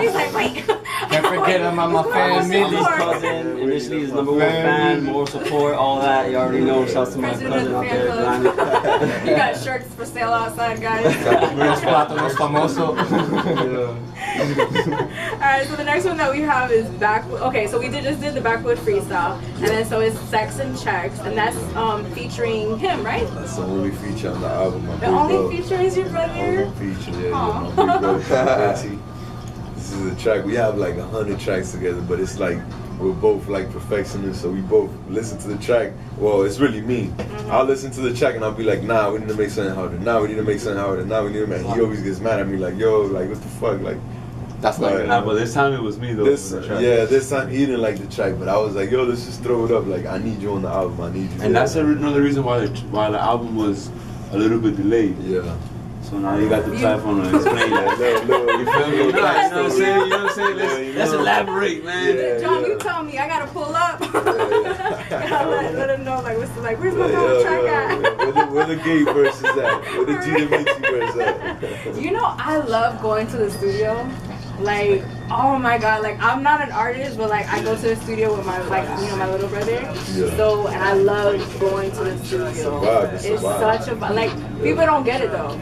He's like, wait. Can't forget about my fan, Millie's Millie. cousin, initially his number one fan, more support, all that. You already know. Shouts to my President cousin of out the fan there, club. Blondie. You got shirts for sale outside, guys. Unos plátanos famoso. Alright, so the next one that we have is backwood. Okay, so we just did the backwood freestyle, and then so it's Sex and Checks, and that's featuring him, right? That's the only feature on the album. My The big only bro. feature is your brother. Only feature, yeah. Aw. My big bro, Cassie. This is a track. We have like 100 tracks together, but it's like we're both like perfectionists, so we both listen to the track. Well, it's really me. I'll listen to the track and I'll be like, nah, we need to make something harder. Nah, we need to make something harder. Nah, we need to make. He always gets mad at me like, yo, like what the fuck, like. That's like, Nah, but this time it was me though. This, with the track. yeah, this time he didn't like the track, but I was like, yo, let's just throw it up. Like, I need you on the album. I need you. And that's another reason why the album was a little bit delayed. Yeah. So now you got the platform to explain that. You feel me? You know what I'm saying? You know what I'm saying? Yeah, Let's elaborate, man. Yeah. John, you tell me. I gotta pull up. Yeah. let him know, like, where's my Yo, track at? where the gay verse is at? Where the G Da Vinci verse at? You know, I love going to the studio. Like, oh my god, like I'm not an artist, but like I go to the studio with my my little brother. Yeah. So, and I love going to the studio. It's a vibe, it's a It's vibe. such a vibe. Like people don't get it though.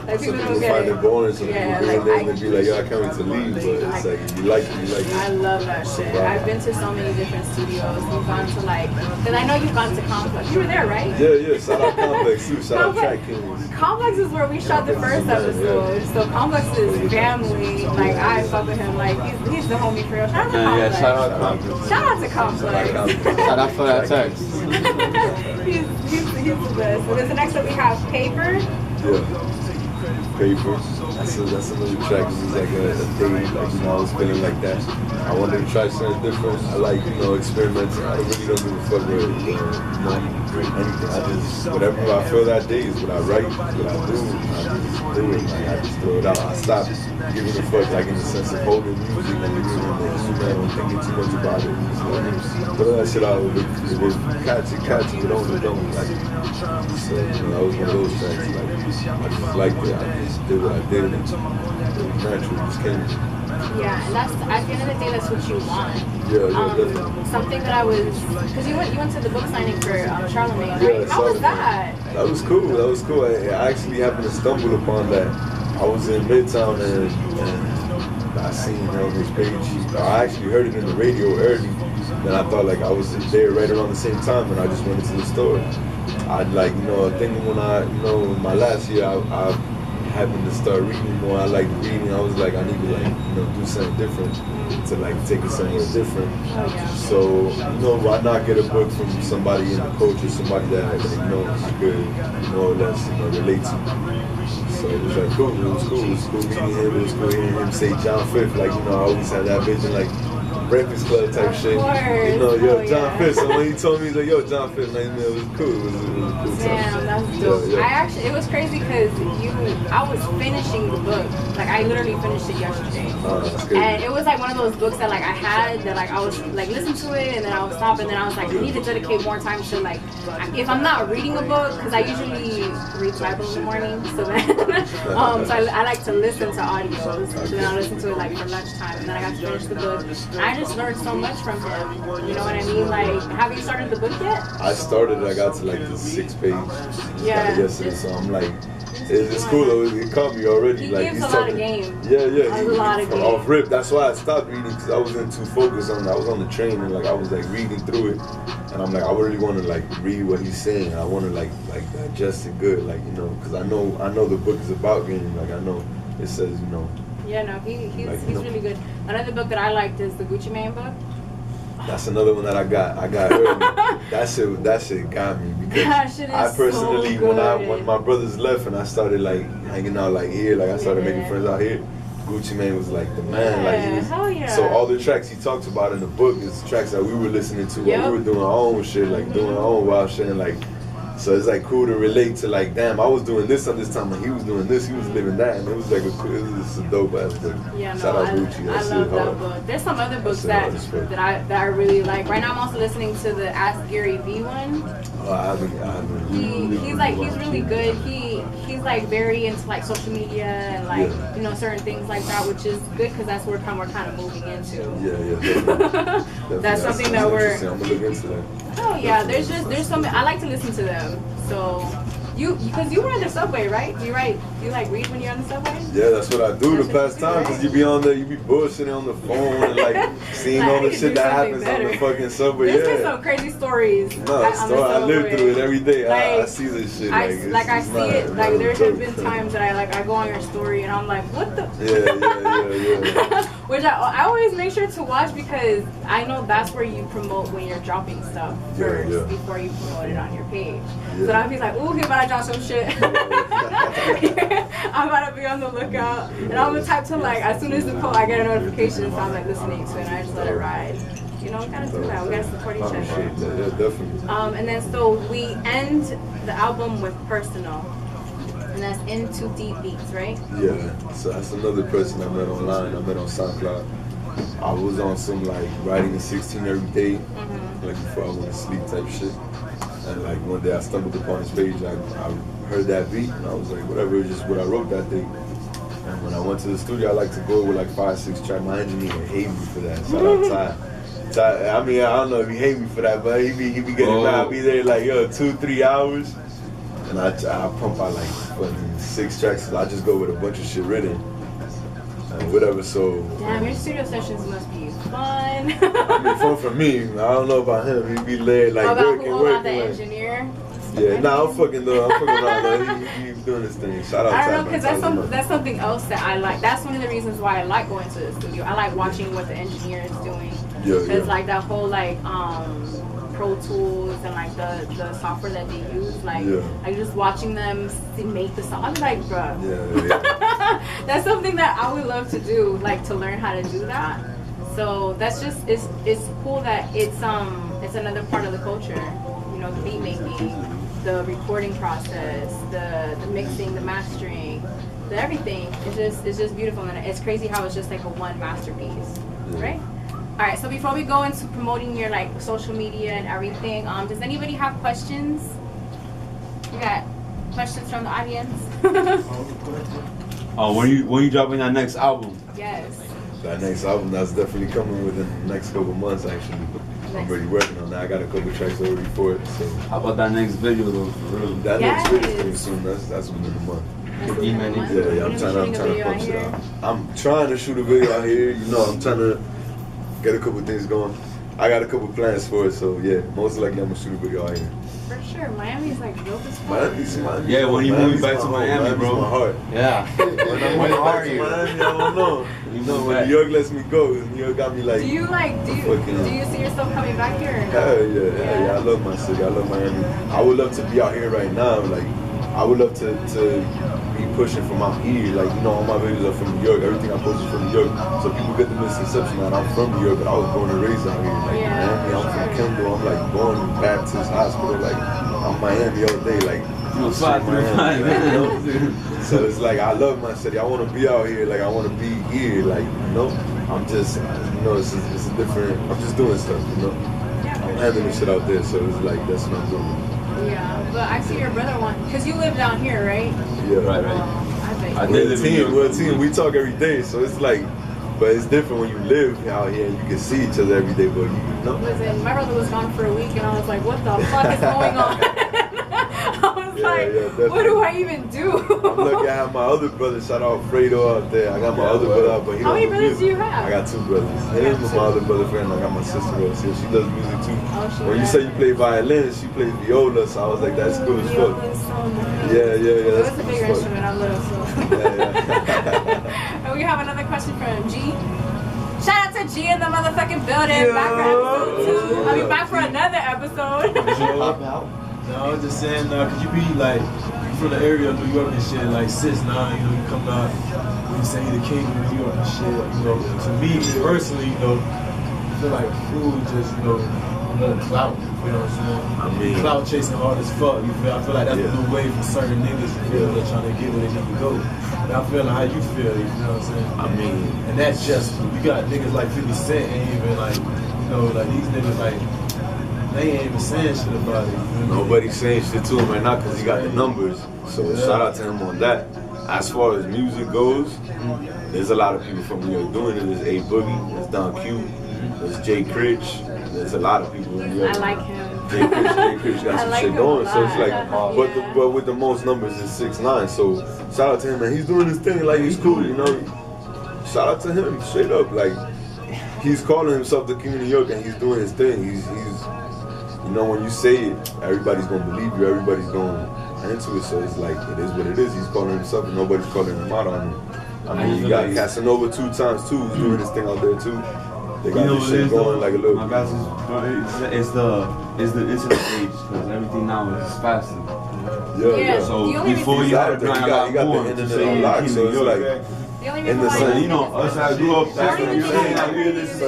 Like Some people people don't get find it. it boring, some Yeah, people like, go in there and be like, yo, I can't wait to leave, but it's like, if you like it, you like I it. love that shit. vibe. I've been to so many different studios. We've gone to like, because I know you've gone to Complex. You were there, right? Yeah, shout out Complex too, shout out Track Kings. Complex is where we shot the first episode. So Complex is family. Like I fuck with him. Like he's the homie for real. Shout out to Yeah, Complex. shout out Complex. Shout out to Complex. shout out for that text. he's the best. So there's the next one we have Paper. Yeah. Paper. That's another track. It was like a thing, like, you know, I was feeling like that. I wanted to try something different. I like, experimenting. I really don't give a fuck with, anything. I just, whatever I feel that day is what I write, what I do. I just do it. Like, I just throw it out. I stop giving a fuck, like, in the sense of holding music and I'm thinking too much about it. So, throw that shit out. If it's catchy, but don't. Like, so, that was one of those tracks. Like, I just liked it. I just did what I did. It was natural. It just came. Yeah, and that's at the end of the day, that's what you want. Yeah, definitely. Something that I was, because you went to the book signing for Charlemagne, right? Yeah, How was Charlemagne. that? That was cool. I actually happened to stumble upon that. I was in Midtown and I seen Elvis page. I actually heard it in the radio early. Then I thought like I was there right around the same time, and I just went into the store. I'd like, I think when my last year, I happened to start reading more. I liked reading. I was like, I need to do something different to like take it somewhere different. Oh, yeah. So, why not get a book from somebody in the culture, somebody that I could more or less relate to. So it was like cool. It was cool meeting him. It was cool hearing him say John Fifth. Like, I always had that vision, like Breakfast Club type shit. Course. John Fifth. So when he told me, he's like, yo, John Fifth, man, it was cool. It was cool. Damn, that's dope. Yeah. It was crazy because I was finishing the book. Like I literally finished it yesterday. That's good. And it was like one of those books that like I had that like I was like listen to it and then I would stop and then I was like I need to dedicate more time to like if I'm not reading a book because I usually read the Bible in the morning so then so I like to listen to audios so then I listen to it like for lunchtime and then I got to finish the book. I just learned so much from him. You know what I mean? Like have you started the book yet? I started. I got to like the 6th page. Yeah. Yesterday, so I'm like. It's cool though. It caught me already. He like gives he's a lot of talking. game. Yeah. A lot of game. Off rip. That's why I stopped reading because I wasn't too focused on. I was on the train and like I was like reading through it, and I'm like I really want to like read what he's saying. I want to like digest it good, like because I know the book is about game. Like I know it says Yeah, no, he's like, really good. Another book that I liked is the Gucci Mane book. That's another one that I got early. That shit got me because That shit is I personally so good. when my brothers left and I started like hanging out like here, like I started making friends out here. Gucci Mane was like the man. Yeah, Like he was, hell yeah. So all the tracks he talks about in the book is tracks that we were listening to while we were doing our own shit, like doing our own wild shit, and like. So it's like cool to relate to like, damn, I was doing this at this time and he was doing this, he was living that, and it was like it was a dope ass book. Yeah, no, Shout out Gucci. I love that book. There's some other books that I really like. Right now I'm also listening to the Ask Gary Vee one. Oh, I haven't. He's really good. He's like very into like social media and like you know certain things like that, which is good because that's where we're kind of moving into. Definitely. That's something that we're. I'm gonna look into that. Oh yeah, there's some. I like to listen to them. So because you ride the subway, right? Do you like read when you're on the subway? Yeah, that's what I do the past time. Because you be on there, you be bullshitting on the phone and like seeing all the shit that happens on the fucking subway. There's been some crazy stories. No, I live through it every day. I see this shit. I see it. Like there have been times that I go on your story and I'm like, what the? Yeah. Which I always make sure to watch because I know that's where you promote when you're dropping stuff first before you promote it on your page. So I'll be like, ooh, he about to drop some shit. I'm about to be on the lookout. And I'm the type to like, as soon as I get a notification, so I'm like listening to it and I just let it ride. You know, we gotta do that. We gotta support each other. Yeah, definitely. And then so we end the album with Personal. And that's In Too Deep Beats, right? Yeah, so that's another person I met online. I met on SoundCloud. I was on some like writing in 16 every day, like before I went to sleep type shit. And like one day I stumbled upon his page. I heard that beat and I was like, whatever, it's just what I wrote that day. And when I went to the studio, I like to go with like 5-6 track. My engineer hate me for that. Shout out Ty. I mean, I don't know if he hate me for that, but he be getting mad. I'll be there like 2-3 hours. And I pump out like fucking 6 tracks. I just go with a bunch of shit written and whatever. So damn, your studio sessions must be fun. I mean, fun for me. I don't know about him. He be laid like working. About the engineer. Yeah, I'm fucking around. He's doing his thing. Shout out to him. I don't know, because that's something else that I like. That's one of the reasons why I like going to the studio. I like watching what the engineer is doing. Because like that whole like Pro Tools and like the software that they use, like just watching them make the song. I'm like, bruh. That's something that I would love to do, like to learn how to do that. So that's just it's cool that it's another part of the culture. You know, the beat making, the recording process, the mixing, the mastering, the everything. It's just beautiful, and it's crazy how it's just like a one masterpiece, right? All right, so before we go into promoting your like social media and everything, does anybody have questions? You got questions from the audience? When you dropping that next album? Yes. That next album, that's definitely coming within the next couple months actually. I'm already working on that. I got a couple tracks already for it. So how about that next video though? For real? That next video coming soon. That's within a month. Yeah, I'm trying to punch it out. I'm trying to shoot a video out here. You know, I'm trying to get a couple things going. I got a couple plans for it, so yeah, most likely I'm gonna shoot a video out here. For sure, Miami's like dope as fuck. Yeah, when you move back to Miami, bro. My heart. Yeah. When are you? Miami, I don't know. You know, when New York lets me go, New York got me like. Do you see yourself coming back here? Or no? Hell yeah. I love my city. I love Miami. I would love to be out here right now. Like, I would love to be pushing from out here. Like, you know, all my videos are from New York. Everything I post is from New York. So people get the misconception that I'm from New York, but I was born and raised out here. Like, Miami, I'm from Kendall. I'm like born in Baptist Hospital. Like, I'm Miami all day. Like, so it's like I love my city. I want to be out here. Like, I want to be here. Like, you know, I'm just, you know, it's a different. I'm just doing stuff. You know, I'm handling shit out there. So it's like that's what I'm doing. Yeah, but I see your brother because you live down here, right? Yeah, right. We're a team. We talk every day, so it's like, but it's different when you live out here and you can see each other every day. But you know, listen, my brother was gone for a week, and I was like, "What the fuck is going on?" I was like, what do I even do? I'm lucky I have my other brother. Shout out Fredo out there. I got my other brother out, but he how many brothers do you have? I got 2 brothers. Him and my other brother friend. I got my sister over here. She does music too. When you say you play violin, she plays viola. So I was like, that's cool as fuck. Yeah. That's a bigger instrument. I'm little, so. And we have another question from G. Shout out to G in the motherfucking building. Back for episode 2. I mean, back for another episode. No, I was just saying, could you be like from the area of New York and shit, like 6'9", you know, you come out, you say you the king of New York and shit, you know. To me personally, you know, I feel like food just, you know, more clout, you know what I'm saying? I mean, clout chasing hard as fuck, you feel? I feel like that's the new wave for certain niggas, you feel? They're trying to get where they need to go. And I feel like how you feel, you know what I'm saying? I mean, and that's just, you got niggas like 50 Cent ain't even like, you know, like these niggas like, they ain't even saying shit about it. You know? Nobody's saying shit to him right now because he got the numbers. So shout out to him on that. As far as music goes, there's a lot of people from New York doing it. There's A Boogie, there's Don Q, there's Jay Critch. There's a lot of people in New York. I like him. Jay Critch got some shit going. So it's like, but with the most numbers is 6'9". So shout out to him, man. He's doing his thing. Like, he's cool, you know. Shout out to him, straight up. Like, he's calling himself the king of New York and he's doing his thing. He's you know, when you say it, everybody's gonna believe you, everybody's going into it, so it's like, it is what it is. He's calling himself and nobody's calling him out on it. I mean, you got Casanova 2 times too, who's doing this thing out there too. They got this shit going like a little. My guys, it's the internet age, because everything now is faster. Yeah. So before you had to grind a lot more the internet on lock, so it's like, in the sun, you know, us I grew up, that's what you're saying. Like, he's the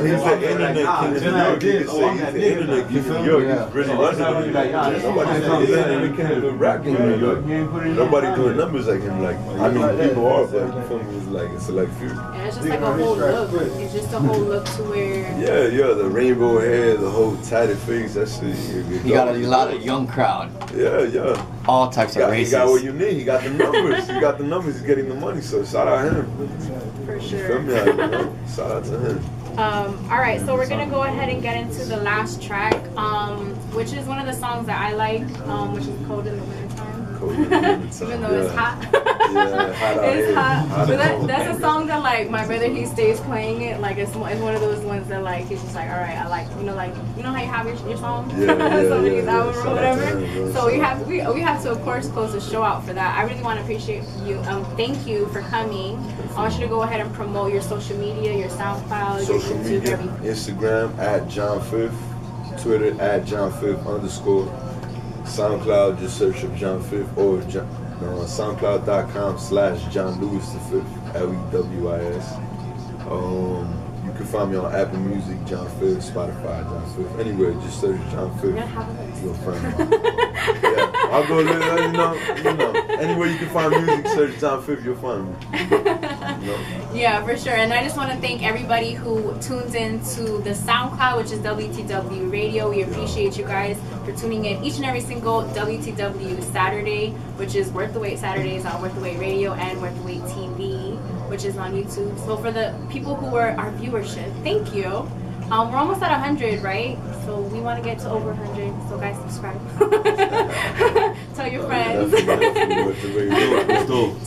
internet king of New York. He's the internet king of New York. He's really running it. Nobody's even rapping in New York. Nobody doing numbers like him. Like, I mean, people are, but you feel me? It's like a select few. And it's just like a whole look. It's just a whole look to where. Yeah, the rainbow hair, the whole tatted face. That shit. He got a lot of young crowd. Yeah. All types of races. He got what you need. He got the numbers. He got the numbers. He's getting the money. So shout out him. For sure. You feel me? Shout out to him. All right, so we're gonna go ahead and get into the last track, which is one of the songs that I like, which is Cold in the Wintertime. Even though it's hot. It's hot. But that's a song that, like, my brother, he stays playing it. Like, it's one of those ones that, like, he's just like, all right, I like, you know how you have your song? Somebody's album or whatever. So we have to, of course, close the show out for that. I really want to appreciate you. Thank you for coming. I want you to go ahead and promote your social media, your SoundCloud, social your YouTube, media, everything. Instagram at John Fifth, Twitter at John Fifth _ SoundCloud, just search up John Fifth, or SoundCloud.com/John Lewis the 5th, LEWIS. You can find me on Apple Music, John Fifth, Spotify, John Fifth. Anywhere, just search John Fifth. You'll find me. Yeah, I'll go there. You know. Anywhere you can find music, search John Fifth, you'll find me. Yeah, for sure. And I just want to thank everybody who tunes in to the SoundCloud, which is WTW Radio. We appreciate you guys for tuning in each and every single WTW Saturday, which is Worth the Wait Saturdays on Worth the Wait Radio and Worth the Wait TV, which is on YouTube. So for the people who were our viewership, thank you. We're almost at 100, right? So we want to get to over 100. So guys, subscribe. Tell your friends.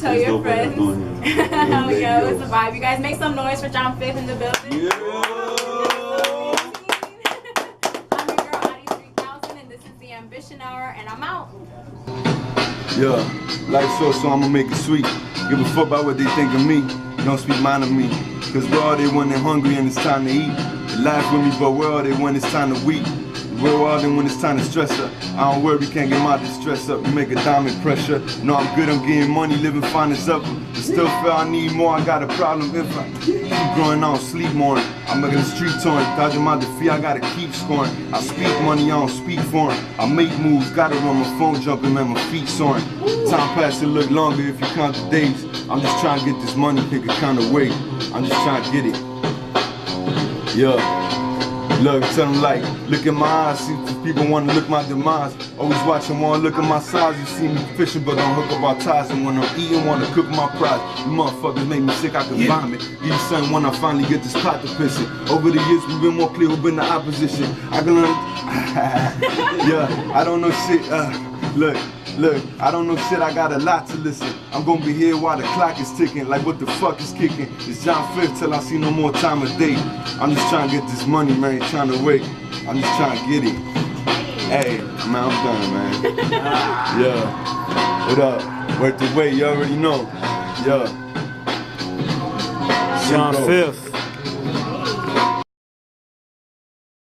Tell your friends. Oh yeah, it was a vibe. You guys make some noise for John Fifth in the building. Yeah. I'm your girl, Addie 3000, and this is the Ambition Hour, and I'm out. Yeah, life short, so I'ma make it sweet. Give a fuck about what they think of me. Don't speak mind of me. Cause where are they when they're hungry and it's time to eat? They laugh with me, but where are they when it's time to weep? Where are they when it's time to stress up? I don't worry, can't get my distress up. You make a diamond pressure. No, I'm good, I'm getting money, living fine as up. But still feel I need more, I got a problem if I keep growing, I don't sleep more. I'm making the street torn, dodging my defeat, I gotta keep scoring. I speak money, I don't speak foreign. I make moves, gotta run my phone jumping, man, my feet soaring. Time passes, look longer if you count the days. I'm just trying to get this money, pick a kind of way. I'm just trying to get it. Yeah. Look, tell them like, look in my eyes, see if people want to look my demise. Always watching, want to look at my size. You see me fishing, but don't hook up our ties. And when I'm eating, want to cook my prize. You motherfuckers make me sick, I can vomit. Give you something when I finally get this pot to piss it. Over the years, we've been more clear, we've been the opposition. I can learn, yeah, I don't know shit, Look, I don't know shit, I got a lot to listen. I'm gonna be here while the clock is ticking. Like what the fuck is kicking? It's John Fifth till I see no more time of day. I'm just trying to get this money, man, trying to wait. I'm just trying to get it. Hey, man, I'm done, man. Yeah, what up? Worth the wait, you already know. Yeah. John Fifth.